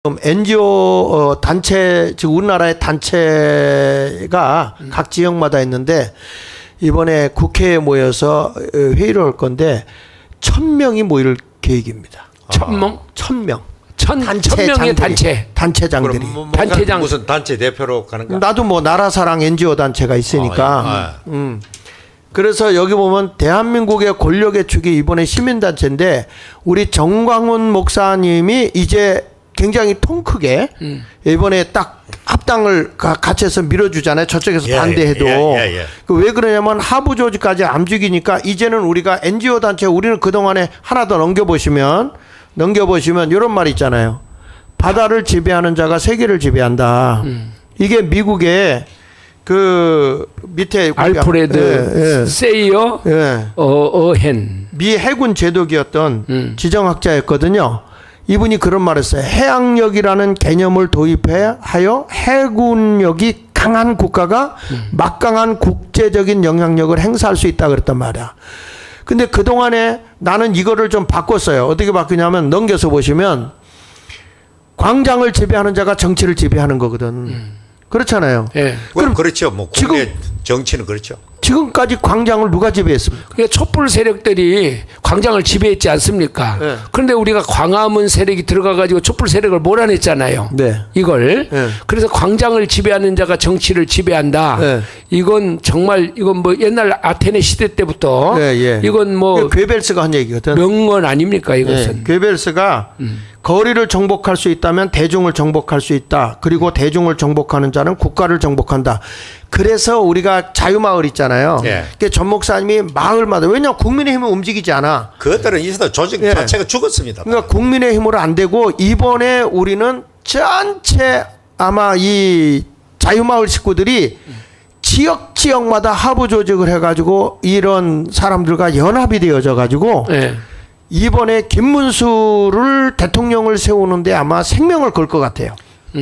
NGO 단체, 지금 우리나라의 단체가 각 지역마다 있는데 이번에 국회에 모여서 회의를 할 건데 1000명이 모일 계획입니다. 1000명? 1000명. 천명의 단체장들이. 단체장. 무슨 단체 대표로 가는 거야? 나도 뭐 나라사랑 NGO 단체가 있으니까. 그래서 여기 보면 대한민국의 권력의 축이 이번에 시민단체인데 우리 정광훈 목사님이 이제 굉장히 통 크게 이번에 딱 합당을 같이 해서 밀어주잖아요. 저쪽에서 반대해도. 왜 그러냐면 하부 조직까지 안 죽이니까 이제는 우리가 NGO 단체 우리는 그동안에 하나 더 넘겨보시면 이런 말 있잖아요. 바다를 지배하는 자가 세계를 지배한다. 이게 미국의 그 밑에 알프레드 세이어 어헨 미 해군 제독이었던 지정학자였거든요. 이분이 그런 말을 했어요. 해양력이라는 개념을 도입하여 해군력이 강한 국가가 막강한 국제적인 영향력을 행사할 수 있다 그랬단 말이야. 근데 그동안에 나는 이거를 좀 바꿨어요. 어떻게 바꾸냐면 넘겨서 보시면 광장을 지배하는 자가 정치를 지배하는 거거든. 그렇잖아요. 예. 그럼 그렇죠. 뭐 국내 정치는 그렇죠. 지금까지 광장을 누가 지배했습니까? 그러니까 촛불 세력들이 광장을 지배했지 않습니까? 네. 그런데 우리가 광화문 세력이 들어가가지고 촛불 세력을 몰아냈잖아요. 네. 이걸. 네. 그래서 광장을 지배하는 자가 정치를 지배한다. 네. 이건 뭐 옛날 아테네 시대 때부터 이건 뭐 괴벨스가 한 얘기거든. 명언 아닙니까 이것은. 괴벨스가 거리를 정복할 수 있다면 대중을 정복할 수 있다. 그리고 대중을 정복하는 자는 국가를 정복한다. 그래서 우리가 자유마을 있잖아요. 그 전 목사님이 마을마다 왜냐하면 국민의힘은 움직이지 않아. 그것들은 있어도 조직 자체가 죽었습니다. 그러니까 국민의힘으로 안 되고 이번에 우리는 전체 아마 이 자유마을 식구들이 지역마다 하부 조직을 해가지고 이런 사람들과 연합이 되어져 가지고 이번에 김문수를 대통령을 세우는데 아마 생명을 걸 것 같아요.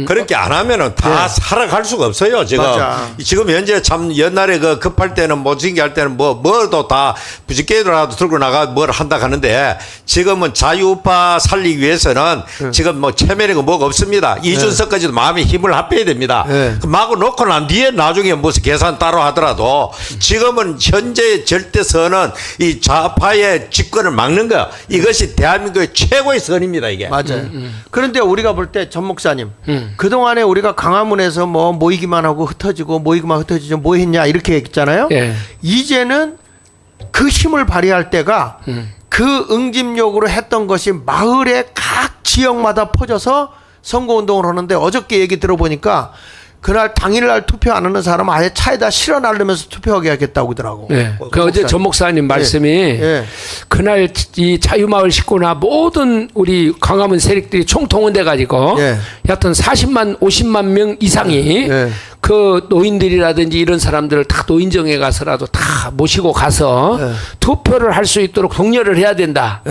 그렇게 안 하면은 다 살아갈 수가 없어요. 지금 현재 참 옛날에 그 급할 때는 모진기 할 때는 뭐도 다 부지게라도 들고 나가 뭘 한다 하는데 지금은 자유우파 살리기 위해서는 지금 뭐 체면이고 뭐가 없습니다. 이준석까지도 마음의 힘을 합해야 됩니다. 마구 놓고 난 뒤에 나중에 무슨 계산 따로 하더라도 지금은 현재 절대선은 이 좌파의 집권을 막는 거 이것이 대한민국의 최고의 선입니다. 이게. 맞아요. 그런데 우리가 볼 때 전 목사님 그동안에 우리가 강화문에서 뭐 모이기만 하고 흩어지고 모이기만 흩어지죠. 뭐 했냐 이렇게 했잖아요. 이제는 그 힘을 발휘할 때가 그 응집력으로 했던 것이 마을의 각 지역마다 퍼져서 선거운동을 하는데 어저께 얘기 들어보니까 그날 당일날 투표 안 하는 사람은 아예 차에다 실어 날르면서 투표하게 하겠다고 하더라고. 그 어제 전 목사님 말씀이 그날 이 자유마을 식구나 모든 우리 광화문 세력들이 총동원돼 가지고 여하튼 40만 50만 명 이상이 그 노인들이라든지 이런 사람들을 다 노인정에 가서라도 다 모시고 가서 투표를 할 수 있도록 독려를 해야 된다.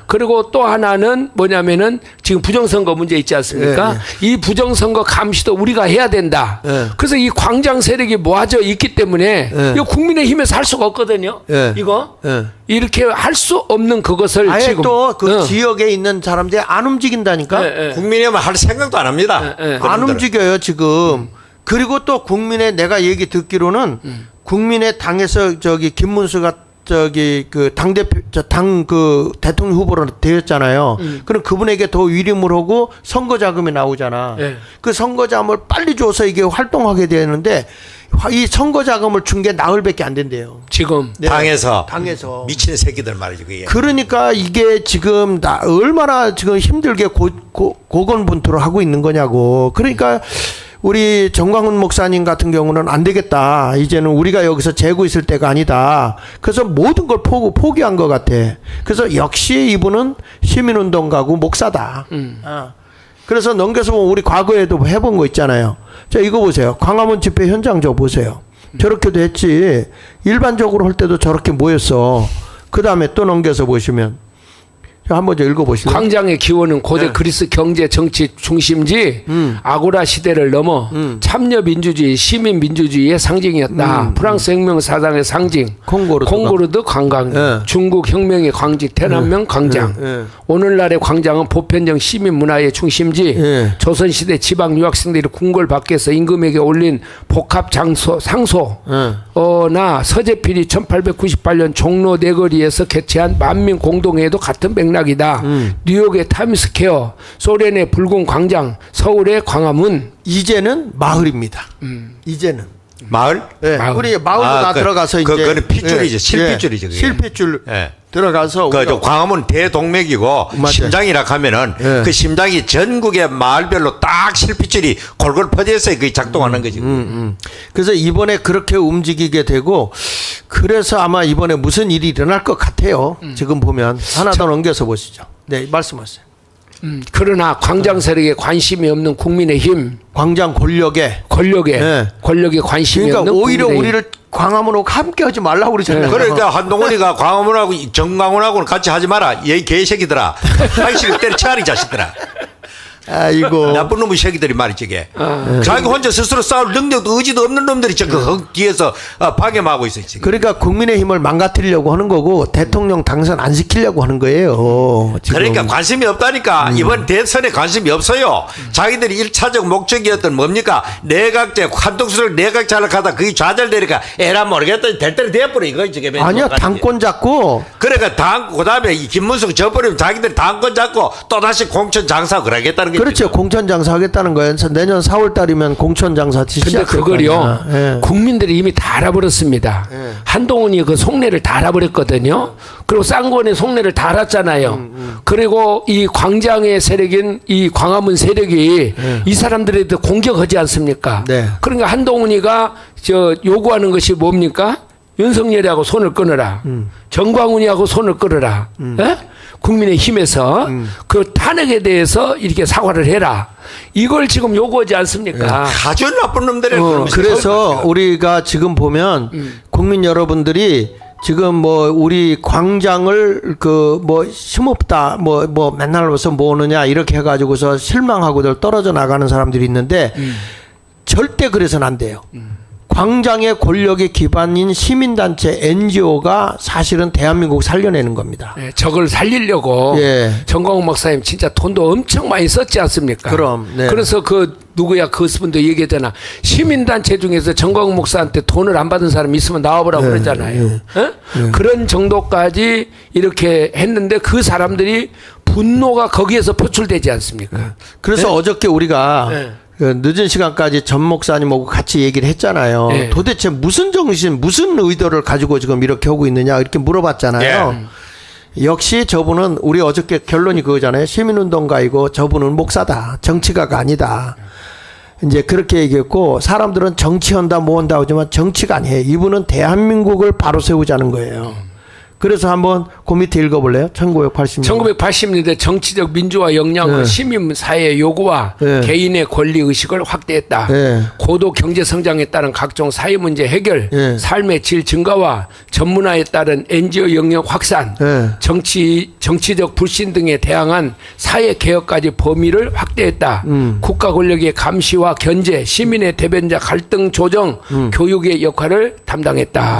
그리고 또 하나는 뭐냐면은 지금 부정선거 문제 있지 않습니까? 이 부정선거 감시도 우리가 해야 된다. 그래서 이 광장 세력이 모아져 있기 때문에 이거 국민의힘에서 할 수가 없거든요. 이거 이렇게 할 수 없는 그것을 아예 지금 또 그 지역에 있는 사람들이 안 움직인다니까. 국민의힘은 할 생각도 안 합니다. 안 움직여요 지금. 그리고 또 국민의 내가 얘기 듣기로는 국민의 당에서 저기 김문수가 저기 그 당대표 당 그 대통령 후보로 되었잖아요. 그럼 그분에게 더 위임을 하고 선거 자금이 나오잖아. 그 선거 자금을 빨리 줘서 이게 활동하게 되는데 이 선거 자금을 준 게 나흘밖에 안 된대요. 지금 당에서 미친 새끼들 말이죠. 그게. 그러니까 이게 지금 얼마나 지금 힘들게 고군분투를 하고 있는 거냐고. 그러니까 우리 정광훈 목사님 같은 경우는 안 되겠다. 이제는 우리가 여기서 재고 있을 때가 아니다. 그래서 모든 걸 포기한 것 같아. 그래서 역시 이분은 시민운동가고 목사다. 그래서 넘겨서 보면 우리 과거에도 해본 거 있잖아요. 자, 이거 보세요. 광화문 집회 현장 저 보세요. 저렇게도 했지. 일반적으로 할 때도 저렇게 모였어. 그 다음에 또 넘겨서 보시면 한번 좀 읽어보실래요? 광장의 기원은 고대 네. 그리스 경제 정치 중심지 아고라 시대를 넘어 참여 민주주의, 시민 민주주의의 상징이었다. 프랑스 혁명 사상의 상징. 콩고르드 관광. 네. 중국 혁명의 광장, 태난명 광장. 네. 오늘날의 광장은 보편적 시민 문화의 중심지. 네. 조선시대 지방 유학생들이 궁궐 밖에서 임금에게 올린 복합 장소 상소. 네. 나 서재필이 1898년 종로 내거리에서 개최한 만민 공동회에도 같은 맥락이다. 뉴욕의 타임스퀘어, 소련의 붉은 광장, 서울의 광화문. 이제는 마을입니다. 이제는 마을? 네. 마을. 우리 마을로 다 들어가서 이제 그거는 핏줄이죠. 실핏줄이죠. 그게. 실핏줄 예. 들어가서 그 광화문 대동맥이고 맞아요. 심장이라 하면은 예. 그 심장이 전국의 마을별로 딱 실핏줄이 골골 퍼져 있어야 그게 작동하는 거지. 그래서 이번에 그렇게 움직이게 되고 그래서 아마 이번에 무슨 일이 일어날 것 같아요. 지금 보면 하나 더 넘겨서 보시죠. 네, 말씀하세요. 그러나 광장 세력에 관심이 없는 국민의힘, 광장 권력에 권력에 관심이 그러니까 없는 오히려 국민의힘. 우리를 광화문하고 함께 하지 말라고 그러잖아요. 그러니까 한동훈이가 광화문하고 정광훈하고는 같이 하지 마라. 얘 개새끼들아. 당신을 때려치라 이 자식들아. 아이고. 나쁜 놈의 새끼들이 말이지 이게. 자기 혼자 스스로 싸울 능력도 의지도 없는 놈들이 그 뒤에서 방해하고 있어 지금. 그러니까 국민의힘을 망가뜨리려고 하는 거고 대통령 당선 안 시키려고 하는 거예요. 지금. 그러니까 관심이 없다니까. 이번 대선에 관심이 없어요. 자기들이 1차적 목적이었던 뭡니까? 내각제 한동수를 내각제를 가다 그게 좌절되니까 에라 모르겠다. 될 대로 돼버려 이거 지금. 아니야 당권 잡고 그러니까 그다음에 이 김문수 져버리면 자기들이 당권 잡고 또 다시 공천 장사 그러겠다는 게. 그렇죠. 공천 장사 하겠다는 거예요. 내년 4월 달이면 공천 장사 근데 시작할 그걸요 거니까. 예. 국민들이 이미 다 알아버렸습니다. 한동훈이 그 속내를 다 알아버렸거든요. 그리고 쌍권의 속내를 다 알았잖아요. 그리고 이 광장의 세력인 이 광화문 세력이 이 사람들에 대해 공격하지 않습니까? 네. 그러니까 한동훈이가 요구하는 것이 뭡니까? 윤석열이하고 손을 끊어라. 정광훈이하고 손을 끊어라. 예? 국민의힘에서 그 탄핵에 대해서 이렇게 사과를 해라. 이걸 지금 요구하지 않습니까? 아주 나쁜 놈들이. 그래서 우리가 지금 보면 국민 여러분들이 지금 뭐 우리 광장을 그 뭐 힘없다 뭐 맨날 와서 뭐 오느냐 이렇게 해가지고서 실망하고들 떨어져 나가는 사람들이 있는데 절대 그래서는 안 돼요. 광장의 권력의 기반인 시민단체 NGO가 사실은 대한민국 살려내는 겁니다. 네, 저걸 살리려고 정광훈 목사님 진짜 돈도 엄청 많이 썼지 않습니까? 그럼. 네. 그래서 그 누구야 그분도 얘기했잖아. 시민단체 중에서 정광훈 목사한테 돈을 안 받은 사람 있으면 나와보라고 그러잖아요. 그런 정도까지 이렇게 했는데 그 사람들이 분노가 거기에서 표출되지 않습니까? 그래서 어저께 우리가 그 늦은 시간까지 전 목사님하고 같이 얘기를 했잖아요. 도대체 무슨 정신, 무슨 의도를 가지고 지금 이렇게 하고 있느냐 이렇게 물어봤잖아요. 역시 저분은 우리 어저께 결론이 그거잖아요. 시민운동가이고 저분은 목사다. 정치가가 아니다. 이제 그렇게 얘기했고 사람들은 정치한다 뭐 한다 하지만 정치가 아니에요. 이분은 대한민국을 바로 세우자는 거예요. 그래서 한번 그 밑에 읽어볼래요? 1980년대 정치적 민주화 역량은 시민 사회의 요구와 개인의 권리 의식을 확대했다. 고도 경제 성장에 따른 각종 사회 문제 해결, 삶의 질 증가와 전문화에 따른 NGO 영역 확산, 정치적 불신 등에 대항한 사회 개혁까지 범위를 확대했다. 국가 권력의 감시와 견제, 시민의 대변자 갈등 조정, 교육의 역할을 담당했다.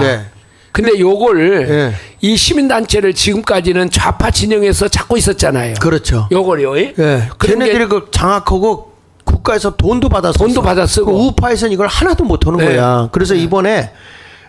근데 요걸 이 시민단체를 지금까지는 좌파 진영에서 찾고 있었잖아요. 그렇죠. 요걸요. 걔네들이 그 장악하고 국가에서 돈도 받았어. 돈도 받아 쓰고. 그 우파에서는 이걸 하나도 못 하는 거야. 그래서 이번에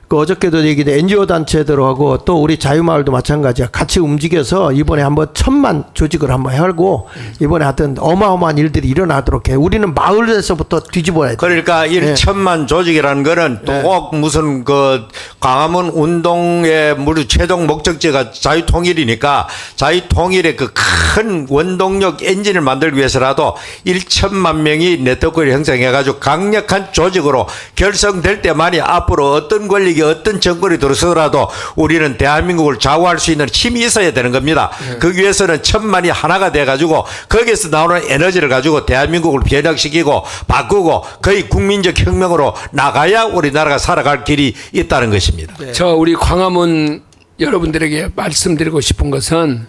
그 어저께도 얘기된 NGO 단체들하고 또 우리 자유마을도 마찬가지야. 같이 움직여서 이번에 한번 1000만 조직을 한번 하고 이번에 하여튼 어마어마한 일들이 일어나도록 해. 우리는 마을에서부터 뒤집어야 돼. 그러니까 1천만 조직이라는 거는 또 꼭 무슨 그 광화문 운동의 최종 목적지가 자유통일이니까 자유통일의 그 큰 원동력 엔진을 만들기 위해서라도 1천만 명이 네트워크를 형성해가지고 강력한 조직으로 결성될 때만이 앞으로 어떤 권력이 어떤 정권이 들어서더라도 우리는 대한민국을 좌우할 수 있는 힘이 있어야 되는 겁니다. 그 위해서는 1000만이 하나가 돼가지고 거기에서 나오는 에너지를 가지고 대한민국을 변혁시키고 바꾸고 거의 국민적 혁명으로 나가야 우리나라가 살아갈 길이 있다는 것입니다. 저 우리 광화문 여러분들에게 말씀드리고 싶은 것은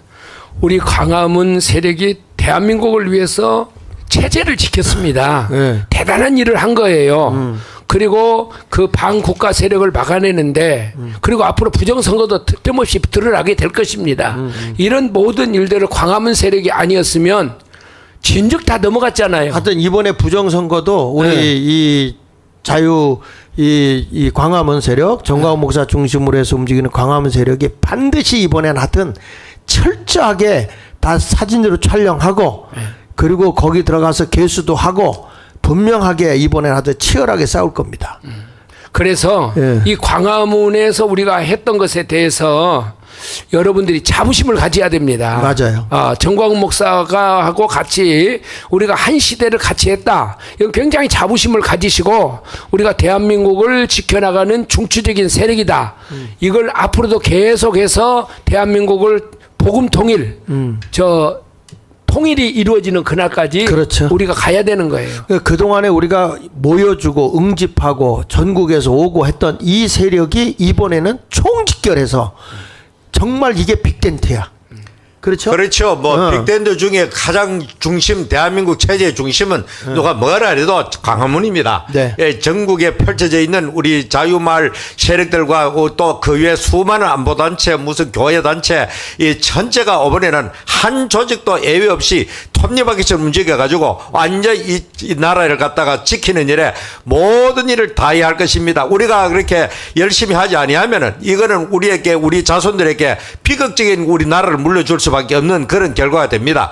우리 광화문 세력이 대한민국을 위해서 체제를 지켰습니다. 네. 대단한 일을 한 거예요. 그리고 그 반국가 세력을 막아내는데 그리고 앞으로 부정선거도 뜸없이 드러나게 될 것입니다. 이런 모든 일들을 광화문 세력이 아니었으면 진즉 다 넘어갔잖아요. 하여튼 이번에 부정선거도 우리 네. 이 자유 이 광화문 세력 정광훈 목사 중심으로 해서 움직이는 광화문 세력이 반드시 이번엔 하여튼 철저하게 다 사진으로 촬영하고 그리고 거기 들어가서 개수도 하고 분명하게 이번엔 하여튼 치열하게 싸울 겁니다. 그래서 예. 이 광화문에서 우리가 했던 것에 대해서 여러분들이 자부심을 가져야 됩니다. 맞아요. 정광훈 목사가 하고 같이 우리가 한 시대를 같이 했다. 이건 굉장히 자부심을 가지시고 우리가 대한민국을 지켜나가는 중추적인 세력이다. 이걸 앞으로도 계속해서 대한민국을 복음 통일, 통일이 이루어지는 그날까지 그렇죠. 우리가 가야 되는 거예요. 그동안에 우리가 모여주고 응집하고 전국에서 오고 했던 이 세력이 이번에는 총집결해서 정말 이게 빅텐트야. 그렇죠? 그렇죠. 뭐 빅텐트 중에 가장 중심 대한민국 체제의 중심은 누가 뭐라 해도 광화문입니다. 네. 예, 전국에 펼쳐져 있는 우리 자유마을 세력들과 또 그 외 수많은 안보단체 무슨 교회단체 이 전체가 이번에는 한 조직도 예외 없이 톱니바퀴처럼 움직여가지고 완전 이 나라를 갖다가 지키는 일에 모든 일을 다해야 할 것입니다. 우리가 그렇게 열심히 하지 아니하면은 이거는 우리에게 우리 자손들에게 비극적인 우리 나라를 물려줄 수밖에 없는 그런 결과가 됩니다.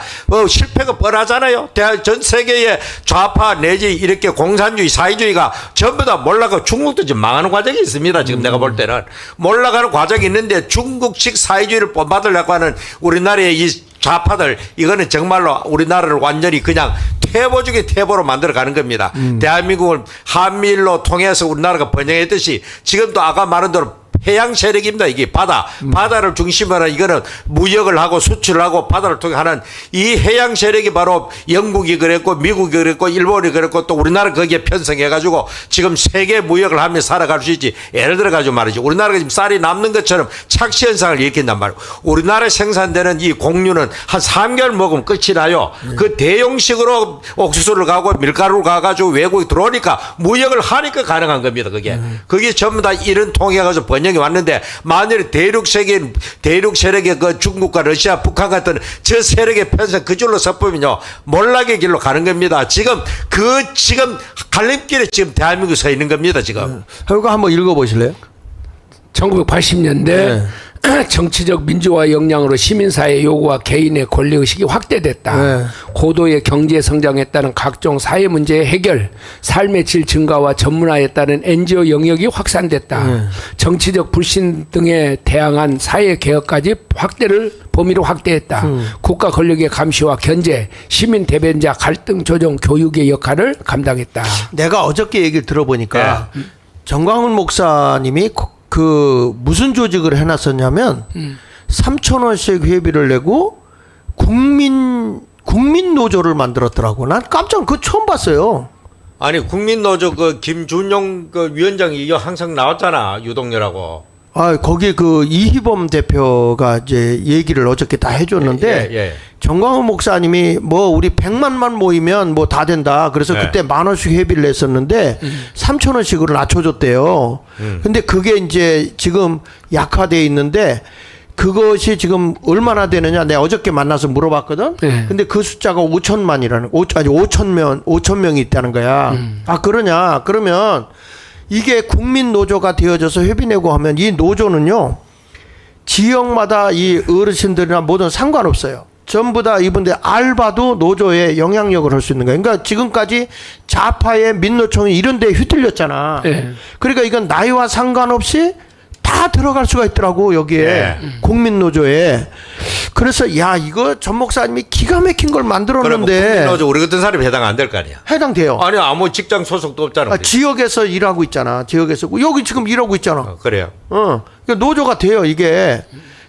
실패가 뻔하잖아요. 전 세계의 좌파 내지 이렇게 공산주의 사회주의가 전부 다 몰락하고 중국도 지금 망하는 과정이 있습니다. 지금 내가 볼 때는 몰락하는 과정이 있는데 중국식 사회주의를 본받으려고 하는 우리나라의 이 좌파들 이거는 정말로 우리나라를 완전히 그냥 퇴보 중에 퇴보로 만들어 가는 겁니다. 대한민국을 한미일로 통해서 우리나라가 번영했듯이 지금도 아까 말한 대로 해양 세력입니다. 이게 바다를 중심으로 이거는 무역을 하고 수출을 하고 바다를 통해 하는 이 해양 세력이 바로 영국이 그랬고 미국이 그랬고 일본이 그랬고 또 우리나라 거기에 편성해 가지고 지금 세계 무역을 하며 살아갈 수 있지. 예를 들어 가지고 말이죠. 우리나라가 지금 쌀이 남는 것처럼 착시 현상을 일으킨단 말이에요. 우리나라에 생산되는 이 곡류는 한 3개월 먹으면 끝이 나요. 그 대용식으로 옥수수를 가고 밀가루를 가가지고 외국에 들어오니까 무역을 하니까 가능한 겁니다. 그게 전부 다 이런 통해 가지고 번영 왔는데 만일 대륙 세력의 그 중국과 러시아, 북한 같은 저 세력의 편성 그 줄로 섰보면요 몰락의 길로 가는 겁니다. 지금 갈림길에 지금 대한민국이 서 있는 겁니다. 지금. 이거 한번 읽어보실래요? 1980년대 네. 정치적 민주화 역량으로 시민사회 요구와 개인의 권리의식이 확대됐다. 네. 고도의 경제 성장에 따른 각종 사회 문제의 해결, 삶의 질 증가와 전문화에 따른 NGO 영역이 확산됐다. 네. 정치적 불신 등에 대항한 사회 개혁까지 범위를 확대했다. 국가 권력의 감시와 견제, 시민 대변자 갈등 조정 교육의 역할을 감당했다. 내가 어저께 얘기를 들어보니까 정광훈 목사님이 그 무슨 조직을 해놨었냐면 3,000원씩 회비를 내고 국민 노조를 만들었더라고. 난 깜짝 그거 처음 봤어요. 아니 국민노조 그 김준용 그 위원장이 이거 항상 나왔잖아. 유동열하고. 거기 그 이희범 대표가 이제 얘기를 어저께 다 해줬는데 정광훈 목사님이 뭐 우리 100만만 모이면 뭐 다 된다. 그래서 그때 10,000원씩 회비를 냈었는데 3,000원씩으로 낮춰줬대요. 근데 그게 이제 지금 약화돼 있는데 그것이 지금 얼마나 되느냐 내가 어저께 만나서 물어봤거든. 근데 그 숫자가 5천 명이 있다는 거야. 그러냐? 그러면 이게 국민 노조가 되어져서 회비 내고 하면 이 노조는요 지역마다 이 어르신들이나 뭐든 상관없어요. 전부 다 이분들 알바도 노조에 영향력을 할 수 있는 거예요. 그러니까 지금까지 좌파의 민노총이 이런 데에 휘둘렸잖아. 그러니까 이건 나이와 상관없이 다 들어갈 수가 있더라고 여기에 국민노조에. 그래서 이거 전 목사님이 기가 막힌 걸 만들었는데 국민노조 우리 같은 사람이 해당 안 될 거 아니야. 해당돼요. 아니 아무 직장 소속도 없잖아. 지역에서 일하고 있잖아. 지역에서 여기 지금 일하고 있잖아. 그래요. 그러니까 노조가 돼요 이게.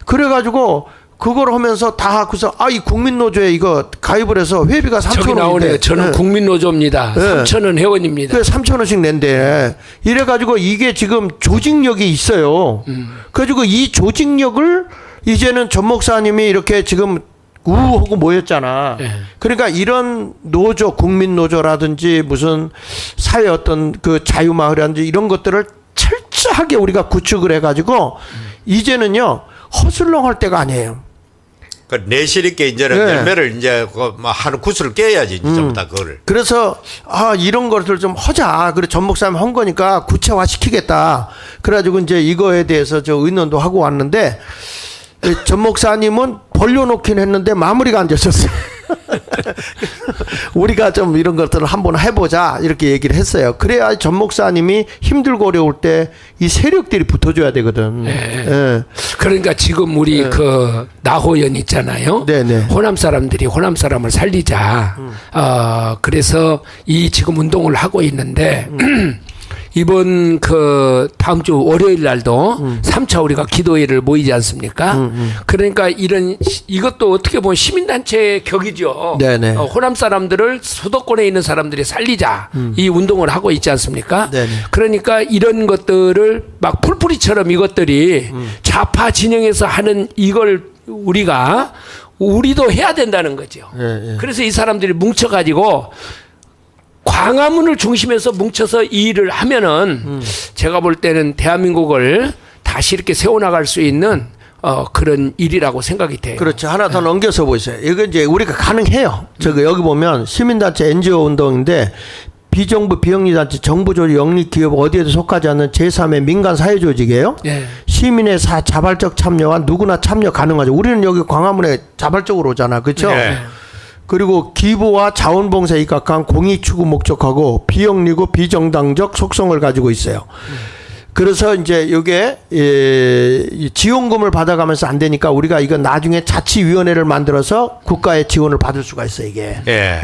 그래가지고 그걸 하면서 다 하고서 이 국민노조에 이거 가입을 해서 회비가 3,000원인데 나오네요. 저는 국민노조입니다. 3,000원 회원입니다. 3,000원씩 낸대. 이래가지고 이게 지금 조직력이 있어요. 그래가지고 이 조직력을 이제는 전 목사님이 이렇게 지금 우하고 모였잖아. 예. 그러니까 이런 노조, 국민노조라든지 무슨 사회 어떤 그 자유마을이라든지 이런 것들을 철저하게 우리가 구축을 해가지고 이제는요 허술렁할 때가 아니에요. 그 내실 있게 이제는 네. 열매를 이제 하는 구슬을 깨야지 전부 다 그거를. 그래서 이런 것들 좀 하자. 그래 전 목사님 한 거니까 구체화 시키겠다. 그래가지고 이제 이거에 대해서 저 의논도 하고 왔는데 전 목사님은 벌려놓긴 했는데 마무리가 안 됐었어요. 우리가 좀 이런 것들을 한번 해보자 이렇게 얘기를 했어요. 그래야 전 목사님이 힘들고 어려울 때 이 세력들이 붙어줘야 되거든. 네. 예. 그러니까 지금 우리 그 나호연 있잖아요. 네네. 호남 사람들이 호남 사람을 살리자. 그래서 이 지금 운동을 하고 있는데 이번 그 다음 주 월요일 날도 3차 우리가 기도회를 모이지 않습니까? 그러니까 이것도 어떻게 보면 시민단체 격이죠. 네네. 호남 사람들을 수도권에 있는 사람들이 살리자 이 운동을 하고 있지 않습니까? 네네. 그러니까 이런 것들을 막 풀뿌리처럼 이것들이 좌파 진영에서 하는 이걸 우리도 해야 된다는 거죠. 예. 그래서 이 사람들이 뭉쳐가지고 광화문을 중심해서 뭉쳐서 이 일을 하면은 제가 볼 때는 대한민국을 다시 이렇게 세워나갈 수 있는 그런 일이라고 생각이 돼요. 그렇죠. 하나 더 넘겨서 보세요. 이거 이제 우리가 가능해요. 여기 보면 시민단체 NGO 운동인데 비정부 비영리단체 정부조직 영리기업 어디에도 속하지 않는 제3의 민간 사회조직이에요. 예. 시민의 자발적 참여와 누구나 참여 가능하죠. 우리는 여기 광화문에 자발적으로 오잖아. 그렇죠? 네. 그리고 기부와 자원봉사에 입각한 공익추구 목적하고 비영리고 비정당적 속성을 가지고 있어요. 그래서 이제 이게 지원금을 받아가면서 안 되니까 우리가 이건 나중에 자치위원회를 만들어서 국가의 지원을 받을 수가 있어요. 이게. 예.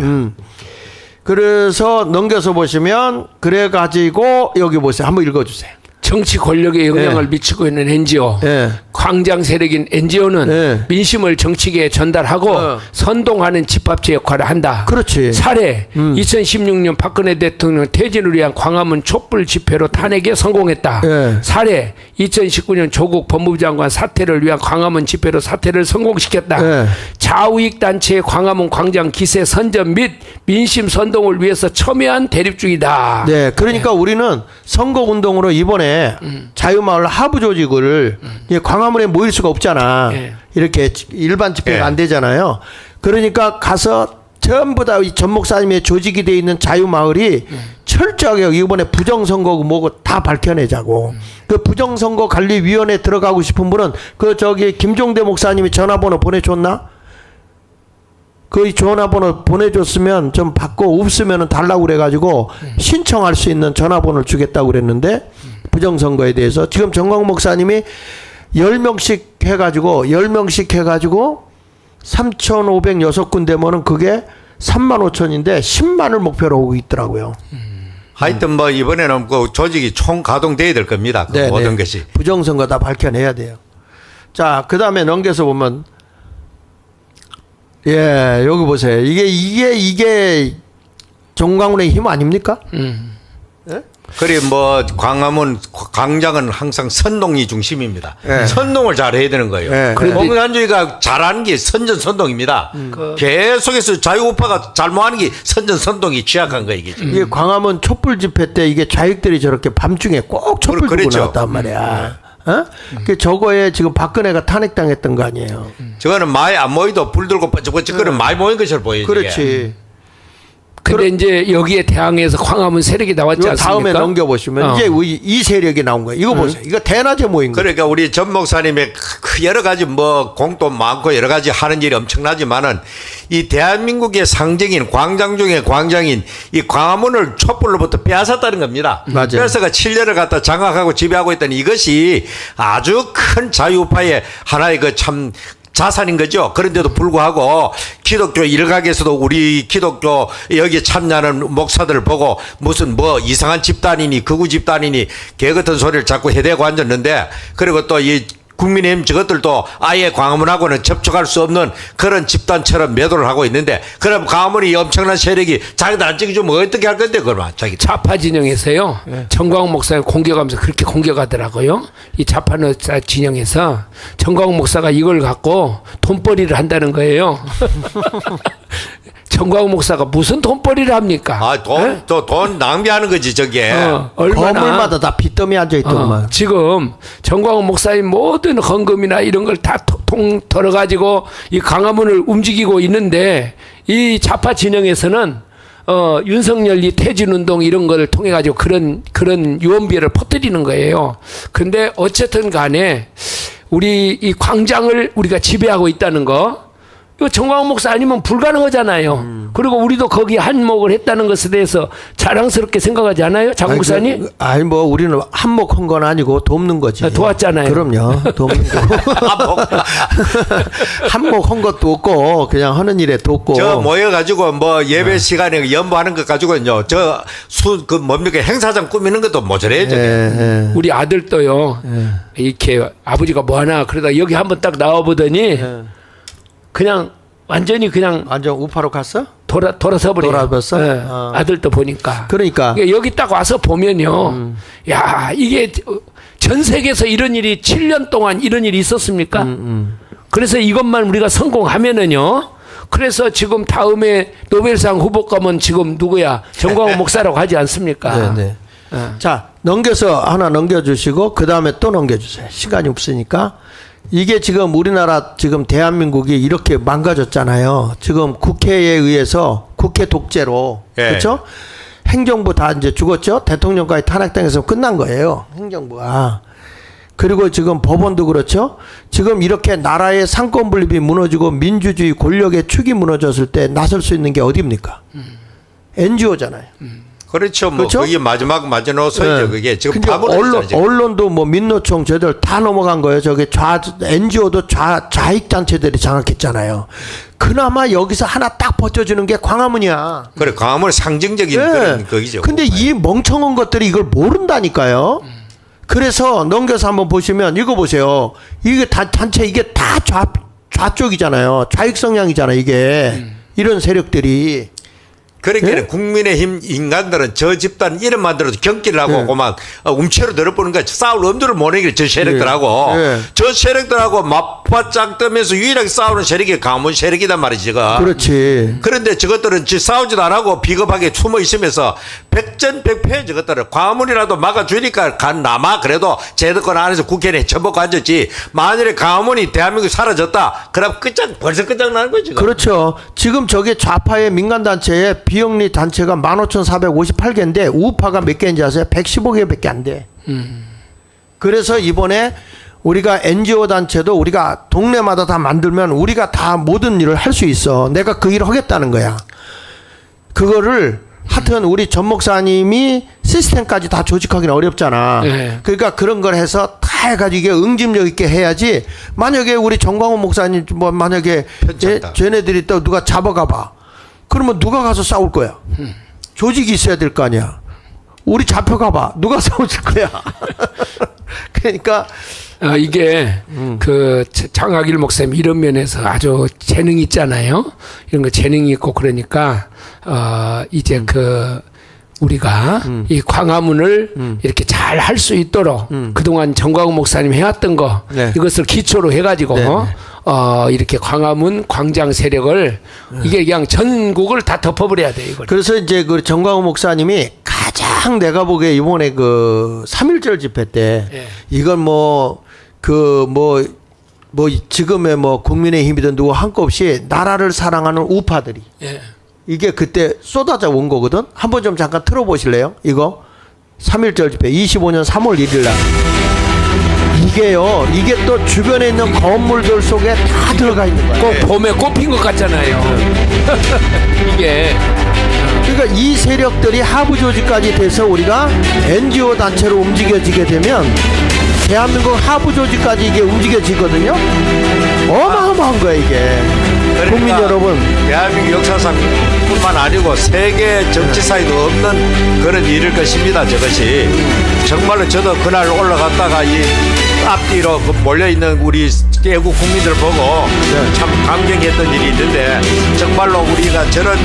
그래서 넘겨서 보시면 그래가지고 여기 보세요. 한번 읽어주세요. 정치 권력에 영향을 미치고 있는 NGO, 예. 광장 세력인 NGO는 예. 민심을 정치계에 전달하고 선동하는 집합체 역할을 한다. 그렇지. 사례 2016년 박근혜 대통령 퇴진을 위한 광화문 촛불 집회로 탄핵에 성공했다. 예. 사례 2019년 조국 법무부 장관 사퇴를 위한 광화문 집회로 사퇴를 성공시켰다. 예. 좌우익 단체의 광화문 광장 기세 선전 및 민심 선동을 위해서 첨예한 대립 중이다. 네, 그러니까 우리는 선거 운동으로 이번에 자유마을 하부 조직을 광화문에 모일 수가 없잖아. 네. 이렇게 일반 집회가 네. 안 되잖아요. 그러니까 가서 전부 다 전 목사님의 조직이 돼 있는 자유마을이 철저하게 이번에 부정선거고 뭐고 다 밝혀내자고. 그 부정선거관리위원회 들어가고 싶은 분은 김종대 목사님이 전화번호 보내줬나? 그 전화번호 보내줬으면 좀 받고 없으면 달라고 그래가지고 신청할 수 있는 전화번호를 주겠다고 그랬는데 부정선거에 대해서 지금 정광 목사님이 10명씩 해가지고 3,506군데면은 그게 35,000인데 10만을 목표로 오고 있더라고요. 하여튼 뭐 이번에는 그 조직이 총 가동돼야 될 겁니다. 그 네, 모든 네. 것이. 부정선거 다 밝혀내야 돼요. 자, 그 다음에 넘겨서 보면 여기 보세요. 이게 정광훈의 힘 아닙니까? 그래 뭐 광화문 광장은 항상 선동이 중심입니다. 네. 선동을 잘 해야 되는 거예요. 네. 공산주의가 잘하는 게 선전선동입니다. 계속해서 자유우파가 잘못하는 게 선전선동이 취약한 거 이게. 이게 광화문 촛불 집회 때 이게 좌익들이 저렇게 밤중에 꼭 촛불 들고 그랬죠. 나왔단 말이야. 그 저거에 지금 박근혜가 탄핵당했던 거 아니에요. 저거는 많이 안 모이도 불 들고 뻗쩍뻗쩍 거는 많이 모인 것처럼 보여요. 그렇지. 근데 이제 여기에 대항해서 광화문 세력이 나왔지 이거 않습니까? 다음에 넘겨보시면 이제 이 세력이 나온 거예요. 이거 보세요. 이거 대낮에 모인 거예요. 그러니까 우리 전 목사님의 여러 가지 뭐 공도 많고 여러 가지 하는 일이 엄청나지만은 이 대한민국의 상징인 광장 중에 광장인 이 광화문을 촛불로부터 빼앗았다는 겁니다. 맞아요. 뺏어가 7년을 갖다 장악하고 지배하고 있다는 이것이 아주 큰 자유파의 하나의 그 참 자산인 거죠. 그런데도 불구하고 기독교 일각에서도 우리 기독교 여기에 참여하는 목사들을 보고 무슨 뭐 이상한 집단이니 극우 집단이니 개 같은 소리를 자꾸 해대고 앉았는데 그리고 또 이 국민의힘 저것들도 아예 광화문하고는 접촉할 수 없는 그런 집단처럼 매도를 하고 있는데 그럼 광화문이 엄청난 세력이 자기들 안 찍어주면 어떻게 할 건데 그러면 자기 좌파 진영에서요. 정광훈 목사님 공격하면서 그렇게 공격하더라고요. 이 좌파 진영에서 정광훈 목사가 이걸 갖고 돈벌이를 한다는 거예요. 정광훈 목사가 무슨 돈벌이를 합니까? 돈 낭비하는 거지 저게. 얼마나 건물마다 다 빚더미 앉아 있더만. 지금 정광훈 목사님 모든 헌금이나 이런 걸 다 통 털어가지고 이 광화문을 움직이고 있는데 이 좌파 진영에서는 윤석열 이 퇴진운동 이런 걸 통해 가지고 그런 유언비어를 퍼뜨리는 거예요. 근데 어쨌든 간에 우리 이 광장을 우리가 지배하고 있다는 거. 이거 정광훈 목사 아니면 불가능하잖아요. 그리고 우리도 거기 한몫을 했다는 것에 대해서 자랑스럽게 생각하지 않아요? 장 목사님? 아니 뭐 우리는 한몫한 건 아니고 돕는 거지. 도왔잖아요. 그럼요. 돕는 거. 한몫한 것도 없고 그냥 하는 일에 돕고. 저 모여가지고 뭐 예배 시간에 연보하는 것 가지고는요. 그 뭡니까 행사장 꾸미는 것도 모자래요. 우리 아들도요. 이렇게 아버지가 뭐 하나 그러다 여기 한번 딱 나와보더니 그냥 완전 우파로 갔어? 돌아서 버려. 돌아봤어? 아들도 보니까. 그러니까 여기 딱 와서 보면요. 야, 이게 전 세계에서 이런 일이 7년 동안 이런 일이 있었습니까? 그래서 이것만 우리가 성공하면은요. 그래서 지금 다음에 노벨상 후보감은 지금 누구야? 정광훈 목사라고 하지 않습니까? 네. 자, 하나 넘겨주시고 그 다음에 또 넘겨주세요. 시간이 없으니까. 이게 지금 우리나라 지금 대한민국이 이렇게 망가졌잖아요. 지금 국회에 의해서 국회 독재로 그렇죠? 행정부 다 이제 죽었죠. 대통령까지 탄핵당해서 끝난 거예요. 행정부가. 그리고 지금 법원도 그렇죠. 지금 이렇게 나라의 상권 분립이 무너지고 민주주의 권력의 축이 무너졌을 때 나설 수 있는 게 어디입니까? NGO잖아요. 그렇죠. 뭐 그렇죠? 그게 마지노선이죠. 그게 지금 언론도 뭐 민노총 저들 다 넘어간 거예요. 저게 NGO도 좌익 단체들이 장악했잖아요. 그나마 여기서 하나 딱 버텨주는 게 광화문이야. 그래, 광화문 상징적인 그런 거기죠. 근데 이 멍청한 것들이 이걸 모른다니까요. 그래서 넘겨서 한번 보시면 이거 보세요. 이게 단체 이게 다 좌쪽이잖아요. 좌익 성향이잖아요. 이게 이런 세력들이. 그러니까 국민의힘 인간들은 저 집단 이름만 들어도 경기를 하고 그만 움체로 들어보는 거야. 싸울 엄두를 못 내기를 저 세력들하고 저 세력들하고 맞바짝 뜨면서 유일하게 싸우는 세력이 광화문 세력이단 말이지 지금. 그렇지. 그런데 저것들은 싸우지도 안 하고 비겁하게 숨어 있으면서 백전백패 저것들을 광화문이라도 막아주니까 남아 그래도 제도권 안에서 국회 내에 처먹고 앉았지. 만일에 광화문이 대한민국이 사라졌다. 그럼 벌써 끝장나는 거지. 그렇죠. 지금 저게 좌파의 민간단체에 비영리 단체가 15,458개인데 우파가 몇 개인지 아세요? 115개밖에 안 돼. 그래서 이번에 우리가 NGO 단체도 우리가 동네마다 다 만들면 우리가 다 모든 일을 할 수 있어. 내가 그 일을 하겠다는 거야. 그거를 하여튼 우리 전 목사님이 시스템까지 다 조직하기는 어렵잖아. 그러니까 그런 걸 해서 다 해가지고 이게 응집력 있게 해야지. 만약에 우리 정광훈 목사님 뭐 만약에 쟤네들이 또 누가 잡아가봐. 그러면 누가 가서 싸울 거야? 조직이 있어야 될 거 아니야. 우리 잡혀가봐. 누가 싸워줄 거야? 그러니까 이게 그 장학일 목사님 이런 면에서 아주 재능이 있잖아요. 이런 거 재능이 있고 그러니까 이제 그 우리가 이 광화문을 이렇게 잘 할 수 있도록 그동안 정광훈 목사님 해왔던 거 이것을 기초로 해가지고 이렇게 광화문 광장 세력을 이게 그냥 전국을 다 덮어버려야 돼 이걸. 그래서 이제 그 정광훈 목사님이 가장 내가 보기에 이번에 그 3.1절 집회 때 이건 지금의 뭐 국민의힘이든 누구 한없이 나라를 사랑하는 우파들이 이게 그때 쏟아져 온 거거든. 한번 좀 잠깐 틀어보실래요? 이거 3.1절 집회 25년 3월 1일 날 이게 또 주변에 있는 건물들 속에 다 들어가 있는 거야. 꼭 봄에 꽃핀 것 같잖아요. 이게 그러니까 이 세력들이 하부 조직까지 돼서 우리가 NGO 단체로 움직여지게 되면 대한민국 하부 조직까지 이게 움직여지거든요. 어마어마한 거야 이게. 그러니까 국민 여러분, 대한민국 역사상 뿐만 아니고 세계 정치사에도 없는 그런 일일 것입니다. 저것이 정말로 저도 그날 올라갔다가 앞뒤로 그 몰려있는 우리 대구 국민들 보고 참 감격했던 일이 있는데 정말로 우리가 저런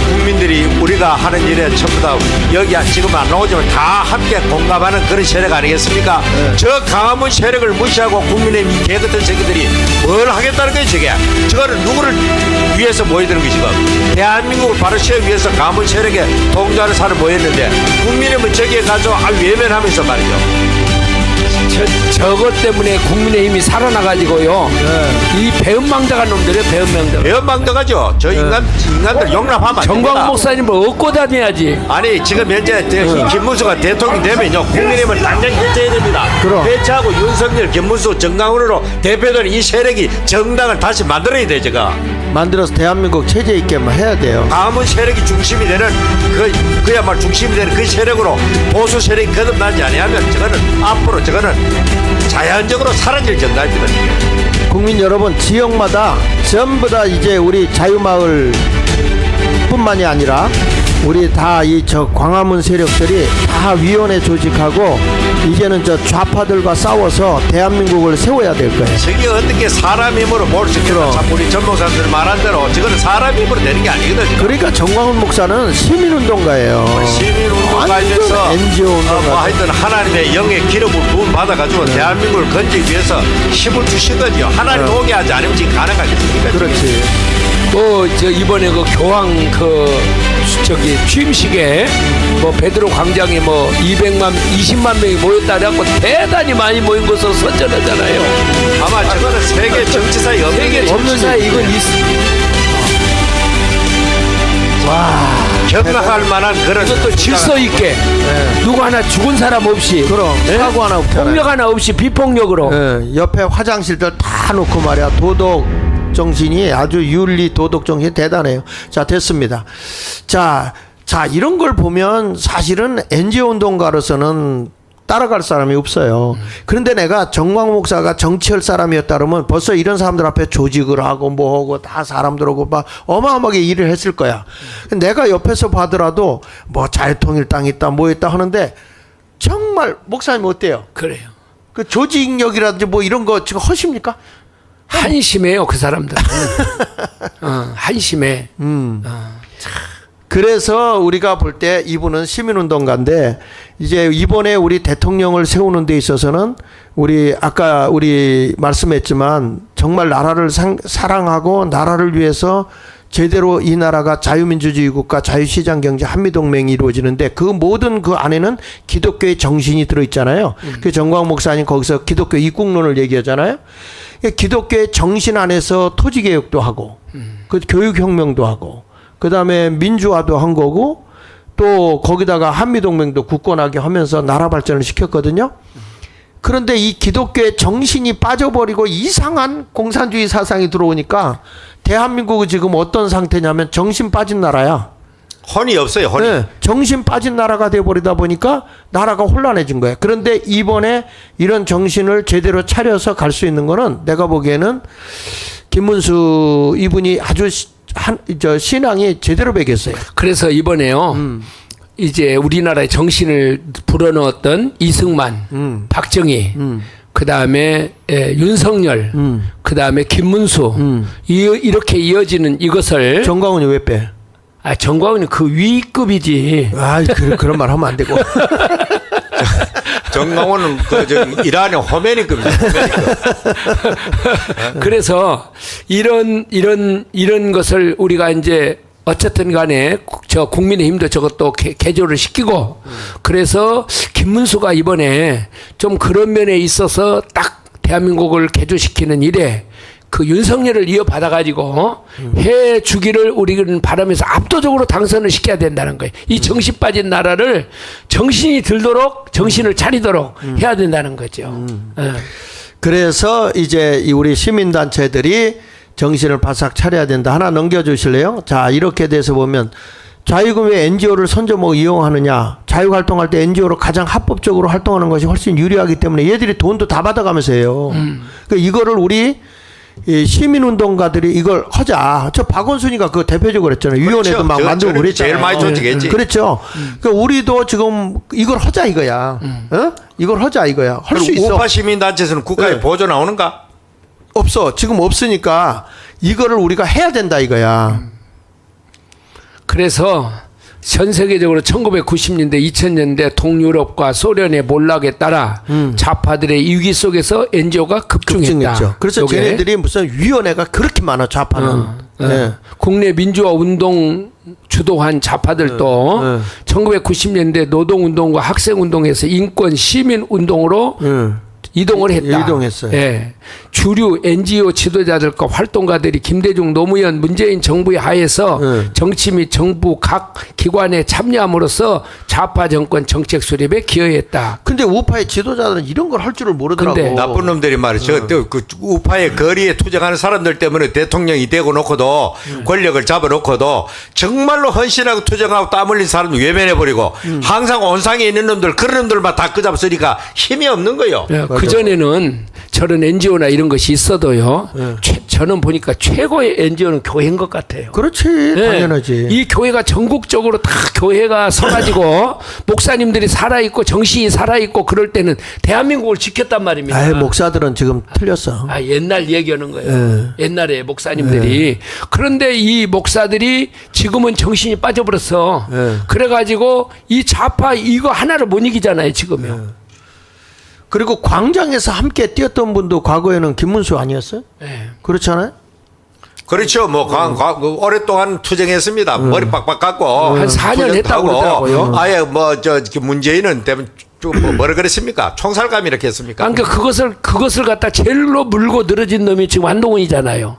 국민들이 우리가 하는 일에 전부 다 여기 지금 안 나오지만 다 함께 공감하는 그런 세력 아니겠습니까? 저 강화문 세력을 무시하고 국민의힘 개 같은 새끼들이 뭘 하겠다는 거예요 저게. 저거는 누구를 위해서 모여드는 거지 지금. 대한민국을 바로 세우기 위해서 강화문 세력에 동조하는 사람 모였는데 국민의힘은 저기에 가서 외면하면서 말이죠. 저것 때문에 국민의힘이 살아나가지고요. 이 배은망덕한 놈들이에요. 배은망덕. 배은망덕하죠. 저 인간들 용납하면 안 됩니다. 정광훈 목사님을 얻고 다녀야지. 아니 지금 현재 김문수가 대통령 되면요 국민의힘을 당장 해체해야 됩니다. 그럼. 해체하고 윤석열, 김문수, 정강훈으로 대표되는 이 세력이 정당을 다시 만들어야 돼 제가. 만들어서 대한민국 체제 있게만 해야 돼요. 다음은 세력이 중심이 되는 그야말로 중심이 되는 그 세력으로 보수 세력이 거듭나지 아니하면 저거는 앞으로 저거는 자연적으로 사라질 정당입니다. 국민 여러분, 지역마다 전부 다 이제 우리 자유마을 뿐만이 아니라 우리 다 이 저 광화문 세력들이 다 위원회 조직하고 이제는 저 좌파들과 싸워서 대한민국을 세워야 될 거예요. 저게 어떻게 사람 힘으로 뭘 시키나. 참 우리 전 목사님들 말한 대로 저거는 사람 힘으로 되는 게 아니거든요. 지금. 그러니까 정광훈 목사는 시민운동가예요. 시민운동가에서 NGO 운동가. 하여튼 하나님의 영의 기름을 부음 받아가지고 대한민국을 건지기 위해서 힘을 주신 거죠. 하나님 오게 하지 않으면 지금 가능하겠습니까? 그렇지. 저 이번에 그 교황 취임식에 베드로 광장에 20만 명이 모였다 그래갖고 대단히 많이 모인 것으로 선전하잖아요. 아마 저거는 세계 정치사에 세계 정치사에 이건 경악할 만한 그런 이것도 질서 있게 누구 하나 죽은 사람 없이 그럼 사고 하나 없잖아요. 폭력 하나 없이 비폭력으로 옆에 화장실들 다 놓고 말이야. 도덕 정신이 아주 윤리 도덕 정신이 대단해요. 자, 됐습니다. 자 이런 걸 보면 사실은 NGO 운동가로서는 따라갈 사람이 없어요. 그런데 내가 정광훈 목사가 정치할 사람이었다 그러면 벌써 이런 사람들 앞에 조직을 하고 뭐하고 다 사람들하고 막 어마어마하게 일을 했을 거야. 내가 옆에서 봐더라도 자유통일당 있다 뭐 있다 하는데 정말 목사님 어때요? 그래요. 그 조직력이라든지 이런 거 지금 하십니까? 한심해요 그 사람들. 한심해. 그래서 우리가 볼 때 이분은 시민운동가인데 이제 이번에 우리 대통령을 세우는 데 있어서는 아까 우리 말씀했지만 정말 나라를 사랑하고 나라를 위해서 제대로 이 나라가 자유민주주의 국가, 자유시장 경제, 한미동맹이 이루어지는데 그 모든 그 안에는 기독교의 정신이 들어있잖아요. 그 정광훈 목사님 거기서 기독교 입국론을 얘기하잖아요. 기독교의 정신 안에서 토지개혁도 하고 그 교육혁명도 하고 그 다음에 민주화도 한 거고 또 거기다가 한미동맹도 굳건하게 하면서 나라 발전을 시켰거든요. 그런데 이 기독교의 정신이 빠져버리고 이상한 공산주의 사상이 들어오니까 대한민국은 지금 어떤 상태냐면 정신 빠진 나라야. 혼이 없어요. 혼이. 네, 정신 빠진 나라가 돼버리다 보니까 나라가 혼란해진 거예요. 그런데 이번에 이런 정신을 제대로 차려서 갈 수 있는 거는 내가 보기에는 김문수 이분이 아주 신앙이 제대로 배겼어요. 그래서 이번에요. 이제 우리나라의 정신을 불어넣었던 이승만, 박정희, 그 다음에 윤석열, 그 다음에 김문수, 이렇게 이어지는 이것을. 정광훈이 왜 빼? 정광훈이 그 위급이지. 그런 말 하면 안 되고. 정광훈은 이란의 호메니급이죠. 그래서 이런 것을 우리가 이제 어쨌든 간에 저 국민의힘도 저것도 개조를 시키고 그래서 김문수가 이번에 좀 그런 면에 있어서 딱 대한민국을 개조시키는 일에 그 윤석열을 이어받아가지고 해주기를 우리는 바라면서 압도적으로 당선을 시켜야 된다는 거예요. 이 정신 빠진 나라를 정신이 들도록 정신을 차리도록 해야 된다는 거죠. 그래서 이제 우리 시민단체들이 정신을 바싹 차려야 된다. 하나 넘겨주실래요? 자, 이렇게 돼서 보면 자유금 왜 NGO를 선저 이용하느냐. 자유활동할 때 NGO로 가장 합법적으로 활동하는 것이 훨씬 유리하기 때문에 얘들이 돈도 다 받아가면서 해요. 그러니까 이거를 우리 이 시민운동가들이 이걸 하자. 저 박원순이가 그 대표적으로 했잖아요. 그렇죠. 위원회도 막 만들고 그랬잖아요. 제일 많이 조직했지. 그렇죠. 그러니까 우리도 지금 이걸 하자 이거야. 어? 이걸 하자 이거야. 할 수 있어. 우파 시민단체에서는 국가에 보조 나오는가? 없어. 지금 없으니까 이거를 우리가 해야 된다 이거야. 그래서 전 세계적으로 1990년대, 2000년대 동유럽과 소련의 몰락에 따라 좌파들의 위기 속에서 NGO가 급증했다. 그래서 요게. 쟤네들이 무슨 위원회가 그렇게 많아 좌파는. 네. 국내 민주화 운동 주도한 좌파들도 1990년대 노동운동과 학생운동에서 인권 시민운동으로 이동을 했다. 이동했어요. 예. 주류 NGO 지도자들과 활동가들이 김대중, 노무현, 문재인 정부의 하에서 정치 및 정부 각 기관에 참여함으로써 좌파 정권 정책 수립에 기여했다. 근데 우파의 지도자들은 이런 걸 할 줄을 모르더라고. 근데 나쁜 놈들이 말이죠. 그 우파의 거리에 투쟁하는 사람들 때문에 대통령이 되고 놓고도 권력을 잡아놓고도 정말로 헌신하고 투쟁하고 땀 흘린 사람 외면해버리고 항상 온상에 있는 놈들 그런 놈들만 다 끄잡으니까 힘이 없는 거예요. 예, 그전에는 저런 NGO나 이런 것이 있어도요. 저는 보니까 최고의 NGO는 교회인 것 같아요. 그렇지. 예, 당연하지. 이 교회가 전국적으로 다 교회가 서가지고 목사님들이 살아있고 정신이 살아있고 그럴 때는 대한민국을 지켰단 말입니다. 아이, 목사들은 지금 틀렸어. 아, 옛날 얘기하는 거예요. 옛날에 목사님들이. 그런데 이 목사들이 지금은 정신이 빠져버렸어. 그래가지고 이 좌파 이거 하나를 못 이기잖아요, 지금요. 그리고 광장에서 함께 뛰었던 분도 과거에는 김문수 아니었어요? 네. 그렇잖아요? 그렇죠. 뭐 오랫동안 투쟁했습니다. 머리 빡빡 깎고 한 4년 했다고 그러더라고요. 아예 뭐 문재인은 때문에 뭐라 그랬습니까? 총살감 이렇게 했습니까? 그러니까 그것을 갖다 제일로 물고 늘어진 놈이 지금 한동훈이잖아요.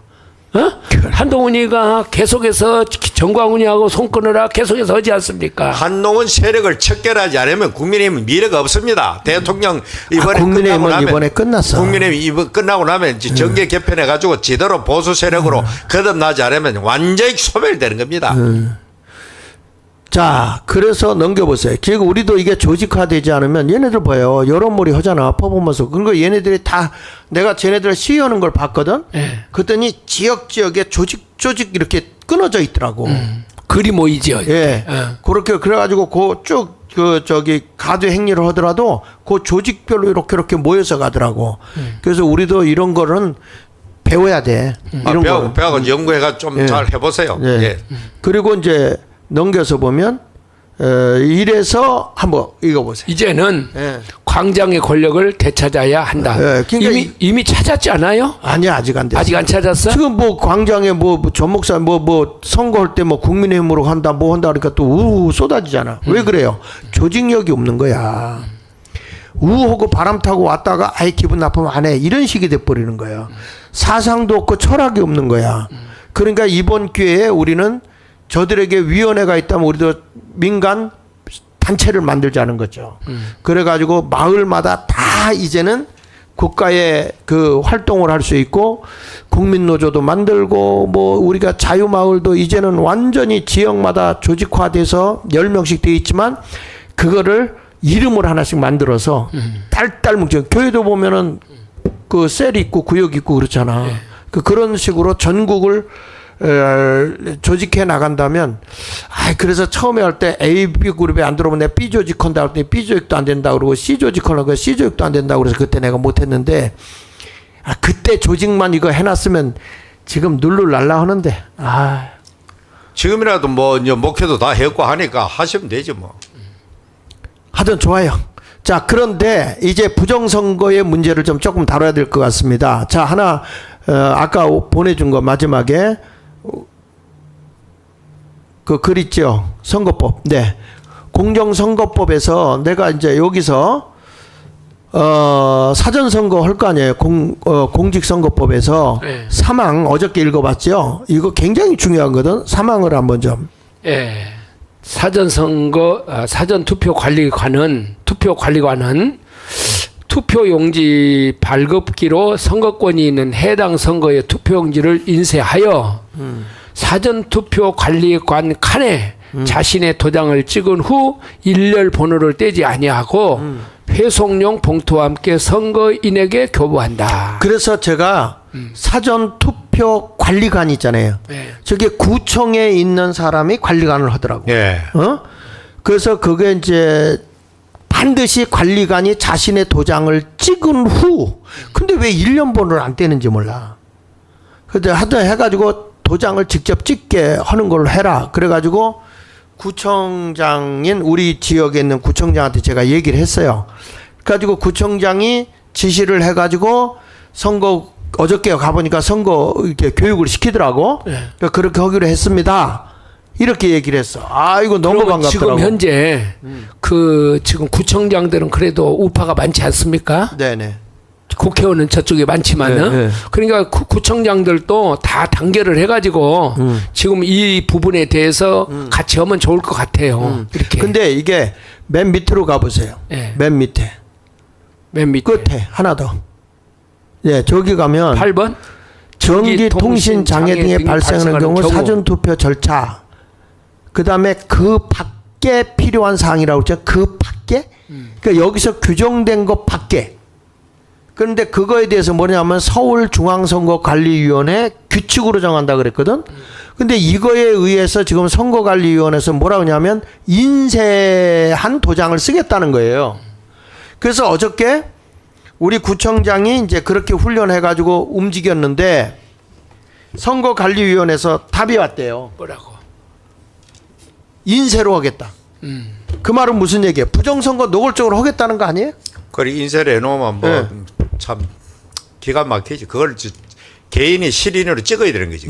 어? 한동훈이가 계속해서 정광훈이하고 손 끊으라 계속해서 하지 않습니까? 한동훈 세력을 척결하지 않으면 국민의힘은 미래가 없습니다. 대통령 이번에 국민의힘은 이번에 끝났어. 국민의힘 이번 끝나고 나면 이제 정계 개편해 가지고 제대로 보수 세력으로 거듭나지 않으면 완전히 소멸되는 겁니다. 자, 그래서 넘겨보세요. 결국 우리도 이게 조직화되지 않으면 얘네들 봐요. 여론몰이 하잖아. 퍼포먼스. 그러니까 얘네들이 다 내가 쟤네들 시위하는 걸 봤거든. 그랬더니 지역에 조직 이렇게 끊어져 있더라고. 그리 모이죠. 예. 그렇게 그래가지고 저기 가드 행위를 하더라도 그 조직별로 이렇게 모여서 가더라고. 그래서 우리도 이런 거는 배워야 돼. 이런 거. 배워서 연구해가 좀 잘 해보세요. 예. 예. 그리고 이제 넘겨서 보면 이래서 한번 읽어보세요. 이제는 광장의 권력을 되찾아야 한다. 그러니까 이미 찾았지 않아요? 아니야, 아직 안 됐어. 아직 안 찾았어? 지금 뭐 광장에 전 목사 뭐 선거할 때 뭐 국민의힘으로 한다 뭐 한다 그러니까 또 쏟아지잖아. 왜 그래요? 조직력이 없는 거야. 우하고 바람 타고 왔다가 아예 기분 나쁘면 안 해. 이런 식이 돼버리는 거야. 사상도 없고 철학이 없는 거야. 그러니까 이번 기회에 우리는 저들에게 위원회가 있다면 우리도 민간 단체를 만들자는 거죠. 그래가지고 마을마다 다 이제는 국가의 그 활동을 할 수 있고 국민노조도 만들고 뭐 우리가 자유마을도 이제는 완전히 지역마다 조직화돼서 10명씩 돼 있지만 그거를 이름을 하나씩 만들어서 딸딸 뭉쳐. 교회도 보면은 그 셀 있고 구역 있고 그렇잖아. 그런 식으로 전국을 조직해 나간다면, 그래서 처음에 할 때 A, B 그룹에 안 들어오면 내가 B 조직 한다 할 때 B 조직도 안 된다 그러고 C 조직 하려고 C 조직도 안 된다 그래서 그때 내가 못했는데, 그때 조직만 이거 해놨으면 지금 눌룰랄라 하는데, 지금이라도 뭐 이제 목표도 다 했고 하니까 하시면 되죠 뭐. 하여튼 좋아요. 자, 그런데 이제 부정선거의 문제를 좀 조금 다뤄야 될 것 같습니다. 자, 하나, 아까 보내준 거 마지막에, 그 글 있죠. 선거법. 네. 공정선거법에서 내가 이제 여기서 사전선거 할 거 아니에요. 공직선거법에서 사망 어저께 읽어봤죠. 이거 굉장히 중요한 거든. 사망을 한번 좀. 예. 사전투표관리관은 투표용지 발급기로 선거권이 있는 해당 선거의 투표용지를 인쇄하여 사전투표관리관 칸에 자신의 도장을 찍은 후 일렬 번호를 떼지 아니하고 회송용 봉투와 함께 선거인에게 교부한다. 그래서 제가 사전 투표 관리관 있잖아요. 저게 구청에 있는 사람이 관리관을 하더라고. 그래서 그게 이제 반드시 관리관이 자신의 도장을 찍은 후, 근데 왜 1년번호를 안 떼는지 몰라. 근데 하여튼 해가지고 도장을 직접 찍게 하는 걸로 해라. 그래가지고 구청장인 우리 지역에 있는 구청장한테 제가 얘기를 했어요. 그래가지고 구청장이 지시를 해가지고 선거 어저께 가보니까 선거 이렇게 교육을 시키더라고. 그러니까 그렇게 하기로 했습니다. 이렇게 얘기를 했어. 아, 이거 너무 반갑더라고. 지금 현재 지금 구청장들은 그래도 우파가 많지 않습니까? 네네. 국회의원은 저쪽에 많지만은 그러니까 구청장들도 다 단결을 해가지고 지금 이 부분에 대해서 같이 하면 좋을 것 같아요. 이렇게. 근데 이게 맨 밑으로 가보세요. 맨 밑에. 끝에 하나 더. 저기 가면 8번 전기 통신 장애 등이 발생하는 경우 사전 투표 절차. 그다음에 그 밖에 필요한 사항이라고 했죠. 그 밖에. 그러니까 여기서 규정된 것 밖에. 그런데 그거에 대해서 뭐냐면 서울중앙선거관리위원회 규칙으로 정한다 그랬거든. 근데 이거에 의해서 지금 선거관리위원회에서 뭐라고 하냐면 인쇄한 도장을 쓰겠다는 거예요. 그래서 어저께 우리 구청장이 이제 그렇게 훈련해가지고 움직였는데 선거관리위원회에서 답이 왔대요. 뭐라고? 인쇄로 하겠다. 그 말은 무슨 얘기예요? 부정선거 노골적으로 하겠다는 거 아니에요? 그래 인쇄를 해놓으면 뭐 참 기가 막히지. 그걸 개인이 실인으로 찍어야 되는 거지.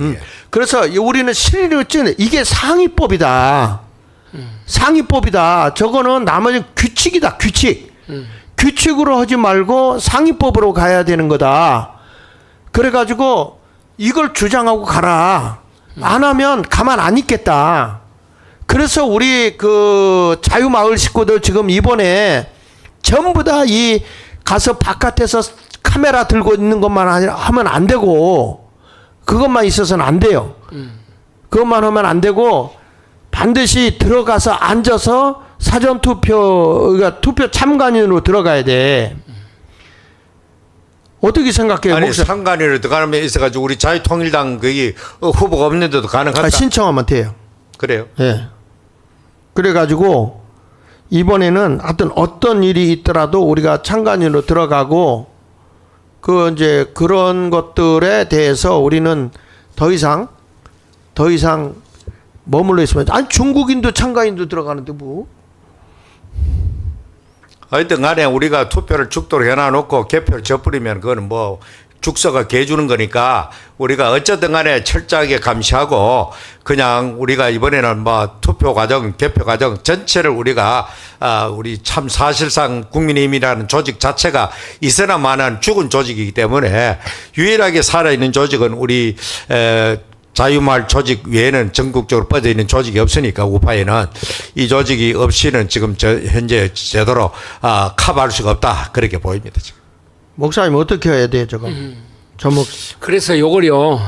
그래서 우리는 실인으로 찍는 이게 상위법이다. 상위법이다. 저거는 나머지 규칙이다. 규칙. 규칙으로 하지 말고 상위법으로 가야 되는 거다. 그래가지고 이걸 주장하고 가라. 안 하면 가만 안 있겠다. 그래서 우리 그 자유마을 식구들 지금 이번에 전부 다 이 가서 바깥에서 카메라 들고 있는 것만 하면 안 되고 그것만 있어서는 안 돼요. 그것만 하면 안 되고 반드시 들어가서 앉아서 사전투표, 그러니까 투표 참관인으로 들어가야 돼. 어떻게 생각해요? 아니 목사? 참관인으로 들어가면 있어가지고 우리 자유통일당 거기 후보가 없는데도 가능하다. 신청하면 돼요. 그래요? 예. 그래가지고 이번에는 하여튼 어떤 일이 있더라도 우리가 참관인으로 들어가고 그 이제 그런 것들에 대해서 우리는 더 이상 머물러 있으면 아니 중국인도 참관인도 들어가는데 뭐. 하여튼 간에 우리가 투표를 죽도록 해놔놓고 개표를 져버리면 그거는 뭐 죽서가 개주는 거니까 우리가 어쨌든 간에 철저하게 감시하고 그냥 우리가 이번에는 뭐 투표 과정, 개표 과정 전체를 우리가 우리 참 사실상 국민의힘이라는 조직 자체가 있으나마나 죽은 조직이기 때문에 유일하게 살아있는 조직은 우리 자유마을 조직 외에는 전국적으로 뻗어 있는 조직이 없으니까 우파에는 이 조직이 없이는 지금 현재 제대로 커버할 수가 없다 그렇게 보입니다. 지금. 목사님 어떻게 해야 돼요, 저거? 그래서 요걸요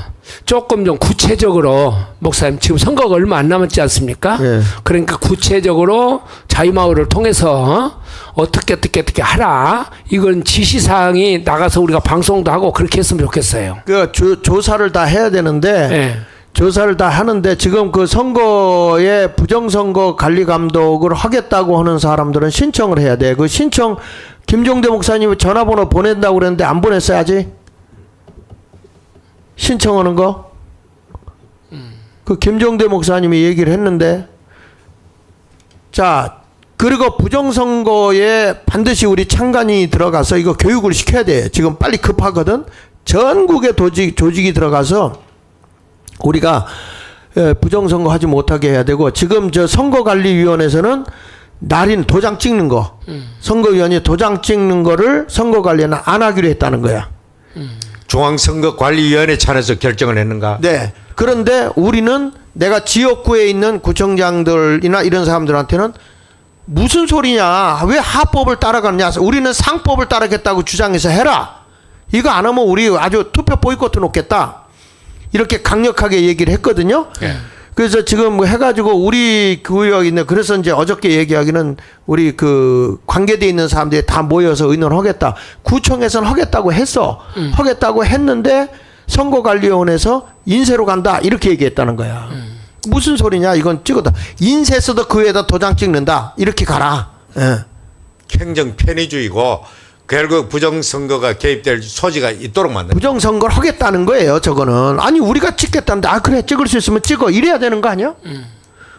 조금 좀 구체적으로 목사님 지금 선거가 얼마 안 남았지 않습니까? 그러니까 구체적으로 자유마을을 통해서 어떻게 하라. 이건 지시사항이 나가서 우리가 방송도 하고 그렇게 했으면 좋겠어요. 그 조사를 다 해야 되는데 조사를 다 하는데 지금 그 선거에 부정선거 관리 감독을 하겠다고 하는 사람들은 신청을 해야 돼. 그 신청 김종대 목사님이 전화번호 보낸다고 그랬는데 안 보냈어야지. 신청하는 거. 그 김종대 목사님이 얘기를 했는데. 자, 그리고 부정선거에 반드시 우리 참관인이 들어가서 이거 교육을 시켜야 돼. 지금 빨리 급하거든. 전국의 조직이 들어가서 우리가 부정선거 하지 못하게 해야 되고 지금 저 선거관리위원회에서는 날인 도장 찍는 거 선거위원회 도장 찍는 거를 선거관리는 안 하기로 했다는 거야. 중앙선거관리위원회 차원에서 결정을 했는가? 네. 그런데 우리는 내가 지역구에 있는 구청장들이나 이런 사람들한테는 무슨 소리냐, 왜 하법을 따라가느냐, 우리는 상법을 따르겠다고 주장해서 해라. 이거 안 하면 우리 아주 투표 보이콧 놓겠다 이렇게 강력하게 얘기를 했거든요. 그래서 지금 해가지고 우리 구역에 있는, 그래서 이제 어저께 얘기하기는 우리 그 관계돼 있는 사람들이 다 모여서 의논하겠다. 구청에서는 하겠다고 했어. 하겠다고 했는데 선거관리위원회에서 인쇄로 간다 이렇게 얘기했다는 거야. 무슨 소리냐? 이건 찍어다 인쇄서도 그 위에다 도장 찍는다 이렇게 가라. 예. 행정 편의주의고 결국 부정선거가 개입될 소지가 있도록 만든다. 부정선거를 하겠다는 거예요. 저거는 아니 우리가 찍겠다는데 그래 찍을 수 있으면 찍어 이래야 되는 거 아니야?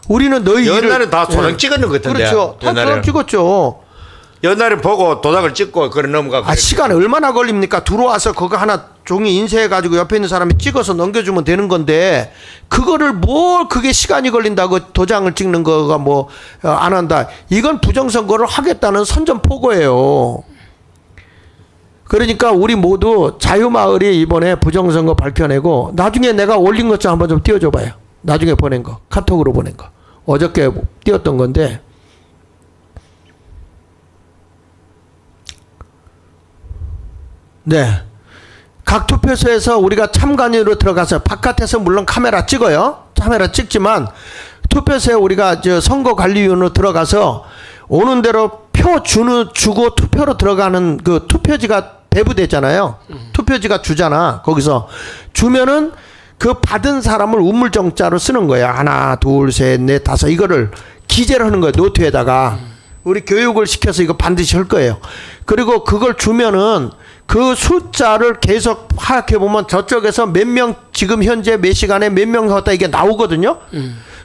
우리는 너희 옛날에 다 도장 찍었는 것 같은데. 그렇죠. 다 도장 찍었죠. 옛날에 보고 도장을 찍고 그래 넘어가고. 시간 얼마나 걸립니까? 들어와서 그거 하나 종이 인쇄해가지고 옆에 있는 사람이 찍어서 넘겨주면 되는 건데 그거를 뭘 그게 시간이 걸린다고 도장을 찍는 거가 뭐 안 한다. 이건 부정선거를 하겠다는 선전포고예요. 그러니까 우리 모두 자유마을이 이번에 부정선거 밝혀내고 나중에 내가 올린 것 좀 한번 좀 띄워줘봐요. 나중에 보낸 거 카톡으로 보낸 거 어저께 띄웠던 건데 네. 각 투표소에서 우리가 참관인으로 들어가서 바깥에서 물론 카메라 찍어요. 카메라 찍지만 투표소에 우리가 선거관리위원으로 들어가서 오는 대로 표 주고 투표로 들어가는 그 투표지가 배부되잖아요. 투표지가 주잖아. 거기서 주면은 그 받은 사람을 우물정자로 쓰는 거야. 하나, 둘, 셋, 넷, 다섯 이거를 기재를 하는 거야. 노트에다가. 우리 교육을 시켜서 이거 반드시 할 거예요. 그리고 그걸 주면은 그 숫자를 계속 파악해 보면 저쪽에서 몇 명 지금 현재 몇 시간에 몇 명 왔다 이게 나오거든요.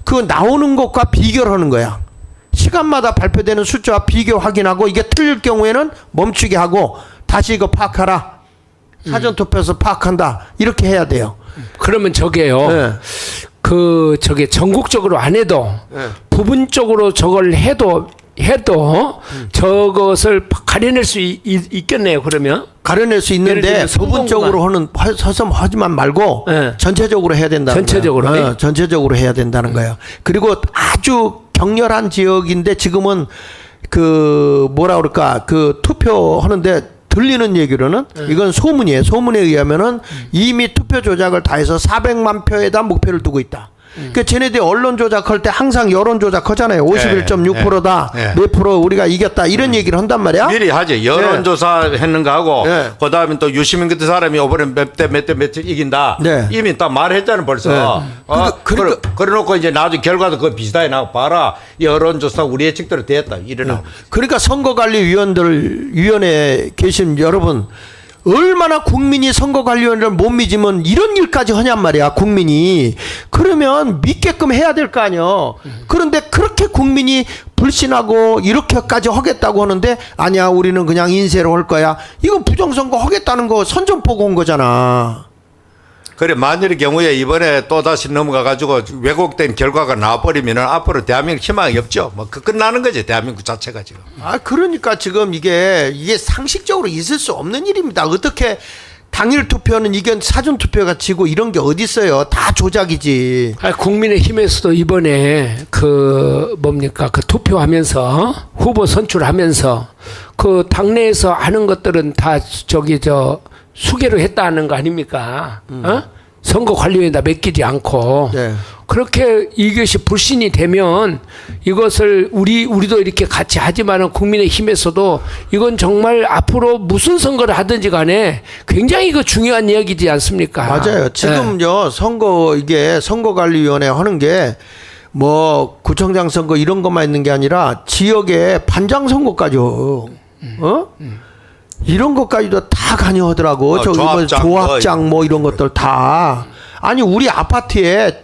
그 나오는 것과 비교를 하는 거야. 시간마다 발표되는 숫자와 비교 확인하고 이게 틀릴 경우에는 멈추게 하고 다시 이거 파악하라. 사전투표에서 파악한다. 이렇게 해야 돼요. 그러면 저게요. 네. 저게 전국적으로 안 해도 네. 부분적으로 저걸 해도 저것을 가려낼 수 있겠네요. 그러면 가려낼 수 있는데 부분적으로 하지만 말고 네. 전체적으로 해야 된다는 전체적으로 거예요. 전체적으로 해야 된다는 거예요. 그리고 아주 격렬한 지역인데 지금은 그 뭐라 그럴까 그 투표하는데 들리는 얘기로는 이건 소문이에요. 소문에 의하면은 이미 투표 조작을 다 해서 400만 표에다 목표를 두고 있다. 그 쟤네들이 언론 조작할 때 항상 여론 조작하잖아요. 51.6%다. 몇 프로 우리가 이겼다. 이런 얘기를 한단 말이야. 미리 하죠. 여론조사 했는 거 하고 그다음에 또 유시민 같은 사람이 이번에 몇 대 이긴다. 이미 딱 말했잖아요. 벌써. 그래놓고 이제 나중에 결과도 그 비슷하게 나고 봐라. 여론조사 우리 예측대로 됐다. 이러나. 그러니까 선거관리위원회에 계신 여러분 얼마나 국민이 선거관리위원회를 못 믿으면 이런 일까지 하냔 말이야. 국민이. 그러면 믿게끔 해야 될 거 아니야. 그런데 그렇게 국민이 불신하고 이렇게까지 하겠다고 하는데 아니야 우리는 그냥 인쇄로 할 거야. 이건 부정선거 하겠다는 거 선전포고 온 거잖아. 그래 만일의 경우에 이번에 또다시 넘어가가지고 왜곡된 결과가 나와버리면 앞으로 대한민국 희망이 없죠. 뭐 끝나는 거지 대한민국 자체가 지금. 그러니까 지금 이게 상식적으로 있을 수 없는 일입니다. 어떻게 당일 투표는 이건 사전 투표가 지고 이런 게 어디 있어요? 다 조작이지. 국민의힘에서도 이번에 그 투표하면서 후보 선출하면서 그 당내에서 하는 것들은 다 수개로 했다는 거 아닙니까? 선거관리위원회에다 맡기지 않고 그렇게 이것이 불신이 되면 이것을 우리도 이렇게 같이 하지만은 국민의힘에서도 이건 정말 앞으로 무슨 선거를 하든지 간에 굉장히 중요한 이야기지 않습니까? 맞아요. 지금요 선거관리위원회 하는 게 뭐 구청장 선거 이런 것만 있는 게 아니라 지역에 반장 선거까지 이런 것까지도 다 관여하더라고. 조합장 뭐 이런 것들 다. 아니 우리 아파트에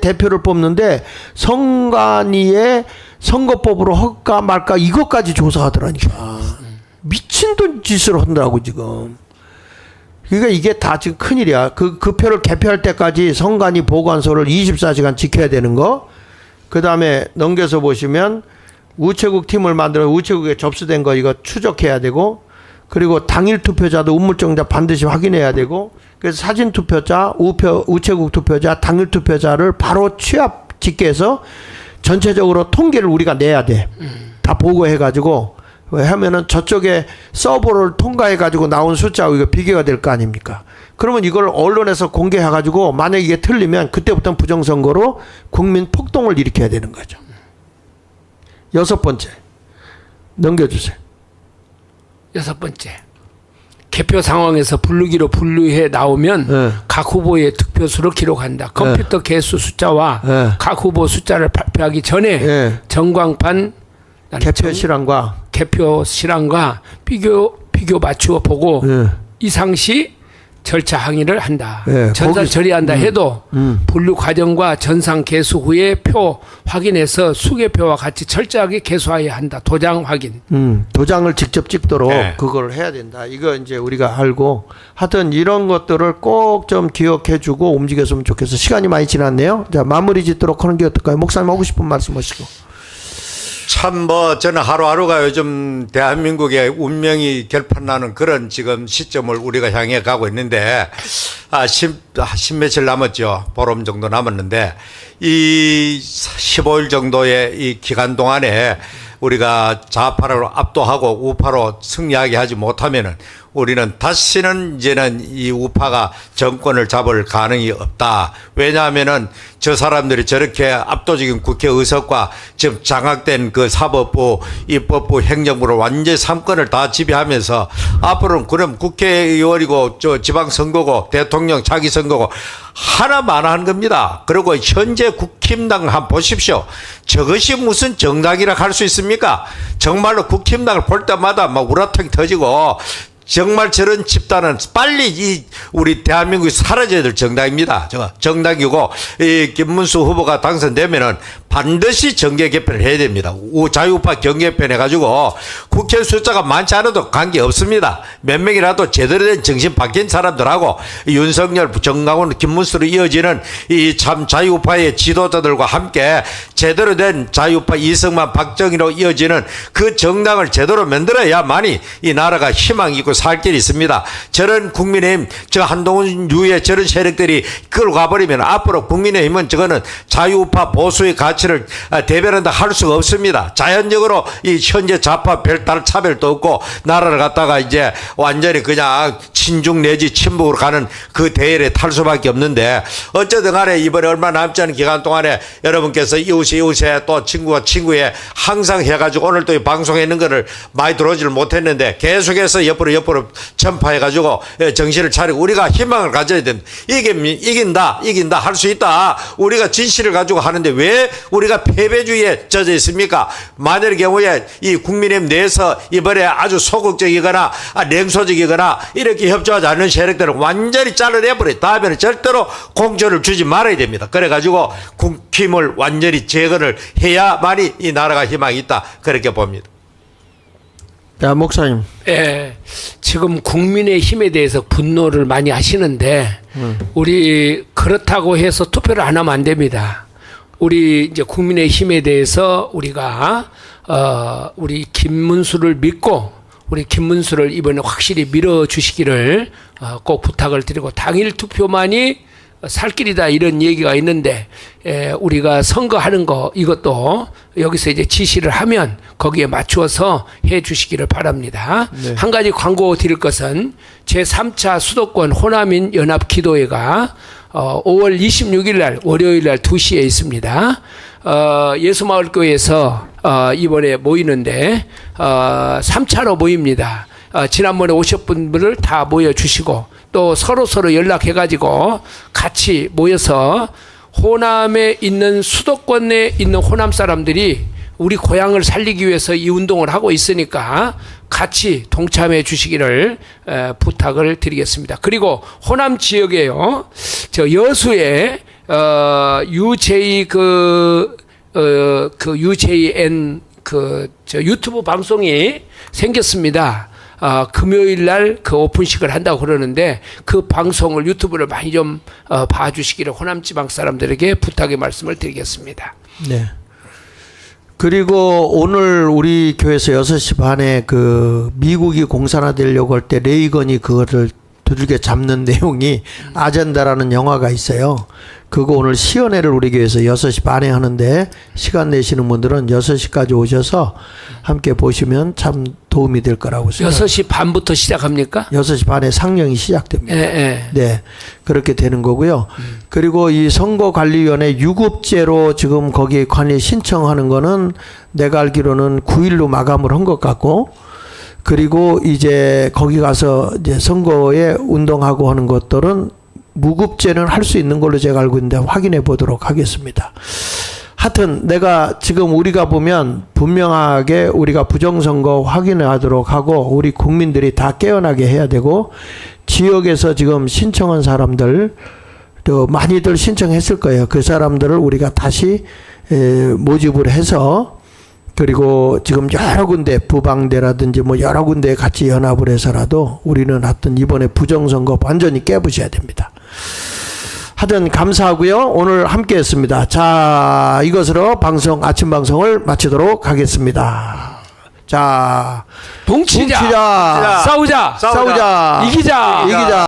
대표를 뽑는데 선관위에 선거법으로 할까 말까 이것까지 조사하더라니까. 미친 돈 짓을 한다고 지금. 그러니까 이게 다 지금 큰일이야. 그 표를 개표할 때까지 선관위 보관소를 24시간 지켜야 되는 거. 그다음에 넘겨서 보시면 우체국 팀을 만들어 우체국에 접수된 거 이거 추적해야 되고 그리고 당일 투표자도 우물정자 반드시 확인해야 되고 그래서 사진 투표자, 우체국 투표자, 당일 투표자를 바로 취합 집계해서 전체적으로 통계를 우리가 내야 돼. 다 보고해가지고 왜 하면은 저쪽에 서버를 통과해가지고 나온 숫자하고 이거 비교가 될 거 아닙니까? 그러면 이걸 언론에서 공개해가지고 만약 이게 틀리면 그때부터는 부정선거로 국민 폭동을 일으켜야 되는 거죠. 6번째 넘겨주세요. 6번째 개표 상황에서 분류기로 분류해 나오면 네. 각 후보의 득표수를 기록한다. 컴퓨터 개수 숫자와 네. 각 후보 숫자를 발표하기 전에 네. 전광판 개표 실황과 개표 실황과 비교 맞추어 보고 네. 이상시 절차 항의를 한다. 네, 전산 처리한다 해도 분류 과정과 전산 개수 후에 표 확인해서 수개표와 같이 철저하게 개수해야 한다. 도장 확인. 도장을 직접 찍도록 네. 그걸 해야 된다. 이거 이제 우리가 알고 하여튼 이런 것들을 꼭 좀 기억해주고 움직였으면 좋겠어. 시간이 많이 지났네요. 자, 마무리 짓도록 하는 게 어떨까요? 목사님 하고 싶은 말씀 하시고. 참 뭐 저는 하루하루가 요즘 대한민국의 운명이 결판나는 그런 지금 시점을 우리가 향해 가고 있는데 십몇일 남았죠. 보름 정도 남았는데 이 15일 정도의 이 기간 동안에 우리가 좌파를 압도하고 우파로 승리하게 하지 못하면은 우리는 다시는 이제는 이 우파가 정권을 잡을 가능이 없다. 왜냐하면은 저 사람들이 저렇게 압도적인 국회 의석과 지금 장악된 그 사법부, 입법부, 행정부를 완전히 3권을 다 지배하면서 앞으로는 그럼 국회의원이고 저 지방선거고 대통령 자기 선거고 하나만 하는 겁니다. 그리고 현재 국힘당 한번 보십시오. 저것이 무슨 정당이라 할 수 있습니까? 정말로 국힘당을 볼 때마다 막 우라통이 터지고 정말 저런 집단은 빨리 이 우리 대한민국이 사라져야 될 정당입니다. 정당이고 이 김문수 후보가 당선되면은 반드시 정계 개편을 해야 됩니다. 자유우파 경계 개편 해가지고 국회 숫자가 많지 않아도 관계 없습니다. 몇 명이라도 제대로 된 정신 바뀐 사람들하고 윤석열, 정강훈, 김문수로 이어지는 이 참 자유우파의 지도자들과 함께 제대로 된 자유우파 이승만, 박정희로 이어지는 그 정당을 제대로 만들어야만이 이 나라가 희망이 있고 살 길이 있습니다. 저런 국민의힘, 저 한동훈 유의 저런 세력들이 끌고 가버리면 앞으로 국민의힘은 저거는 자유우파 보수의 가치를 대변한다 할 수가 없습니다. 자연적으로 이 현재 좌파 별다른 차별도 없고 나라를 갖다가 이제 완전히 그냥 친중 내지 친북으로 가는 그 대열에 탈 수밖에 없는데 어쨌든 간에 이번에 얼마 남지 않은 기간 동안에 여러분께서 이웃에 또 친구가 친구에 항상 해가지고 오늘 또 이 방송에 있는 거를 많이 들어오지를 못했는데 계속해서 옆으로 전파해가지고 정신을 차리고 우리가 희망을 가져야 된다. 이긴다 할 수 있다. 우리가 진실을 가지고 하는데 왜 우리가 패배주의에 젖어 있습니까? 만일의 경우에 이 국민의힘 내에서 이번에 아주 소극적이거나 냉소적이거나 이렇게 협조하지 않는 세력들은 완전히 잘라내버려. 다음에는 절대로 공천을 주지 말아야 됩니다. 그래가지고 국힘을 완전히 재건을 해야만이 이 나라가 희망이 있다. 그렇게 봅니다. 자, 목사님. 예, 지금 국민의힘에 대해서 분노를 많이 하시는데 우리 그렇다고 해서 투표를 안 하면 안 됩니다. 우리 이제 국민의힘에 대해서 우리가 우리 김문수를 믿고 우리 김문수를 이번에 확실히 밀어주시기를 꼭 부탁을 드리고 당일 투표만이 살 길이다 이런 얘기가 있는데 우리가 선거하는 거 이것도 여기서 이제 지시를 하면 거기에 맞추어서 해 주시기를 바랍니다. 네. 한 가지 광고 드릴 것은 제3차 수도권 호남인 연합기도회가 5월 26일 날 월요일 날 2시에 있습니다. 예수마을교회에서 이번에 모이는데 3차로 모입니다. 지난번에 오셨던 분들을 다 모여주시고 또 서로 연락해가지고 같이 모여서 호남에 있는 수도권에 있는 호남 사람들이 우리 고향을 살리기 위해서 이 운동을 하고 있으니까 같이 동참해 주시기를 부탁을 드리겠습니다. 그리고 호남 지역에요, 저 여수에 UJ UJN 저 유튜브 방송이 생겼습니다. 금요일 날 그 오픈식을 한다고 그러는데 그 방송을 유튜브를 많이 좀 봐주시기를 호남 지방 사람들에게 부탁의 말씀을 드리겠습니다. 네. 그리고 오늘 우리 교회에서 6시 반에 그 미국이 공산화되려고 할 때 레이건이 그거를 두들겨 잡는 내용이 아젠다라는 영화가 있어요. 그거 오늘 시연회를 우리 교회에서 6시 반에 하는데 시간 내시는 분들은 6시까지 오셔서 함께 보시면 참 도움이 될 거라고 생각합니다. 6시 반부터 시작합니까? 6시 반에 상영이 시작됩니다. 예. 네. 그렇게 되는 거고요. 그리고 이 선거관리위원회 유급제로 지금 거기에 관리 신청하는 거는 내가 알기로는 9일로 마감을 한 것 같고, 그리고 이제 거기 가서 이제 선거에 운동하고 하는 것들은 무급제는 할 수 있는 걸로 제가 알고 있는데 확인해 보도록 하겠습니다. 하여튼 내가 지금 우리가 보면 분명하게 우리가 부정선거 확인하도록 하고 우리 국민들이 다 깨어나게 해야 되고 지역에서 지금 신청한 사람들 또 많이들 신청했을 거예요. 그 사람들을 우리가 다시 모집을 해서 그리고 지금 여러 군데 부방대라든지 뭐 여러 군데 같이 연합을 해서라도 우리는 하여튼 이번에 부정선거 완전히 깨부셔야 됩니다. 하여튼 감사하고요. 오늘 함께 했습니다. 자, 이것으로 아침 방송을 마치도록 하겠습니다. 자, 뭉치자. 싸우자. 이기자.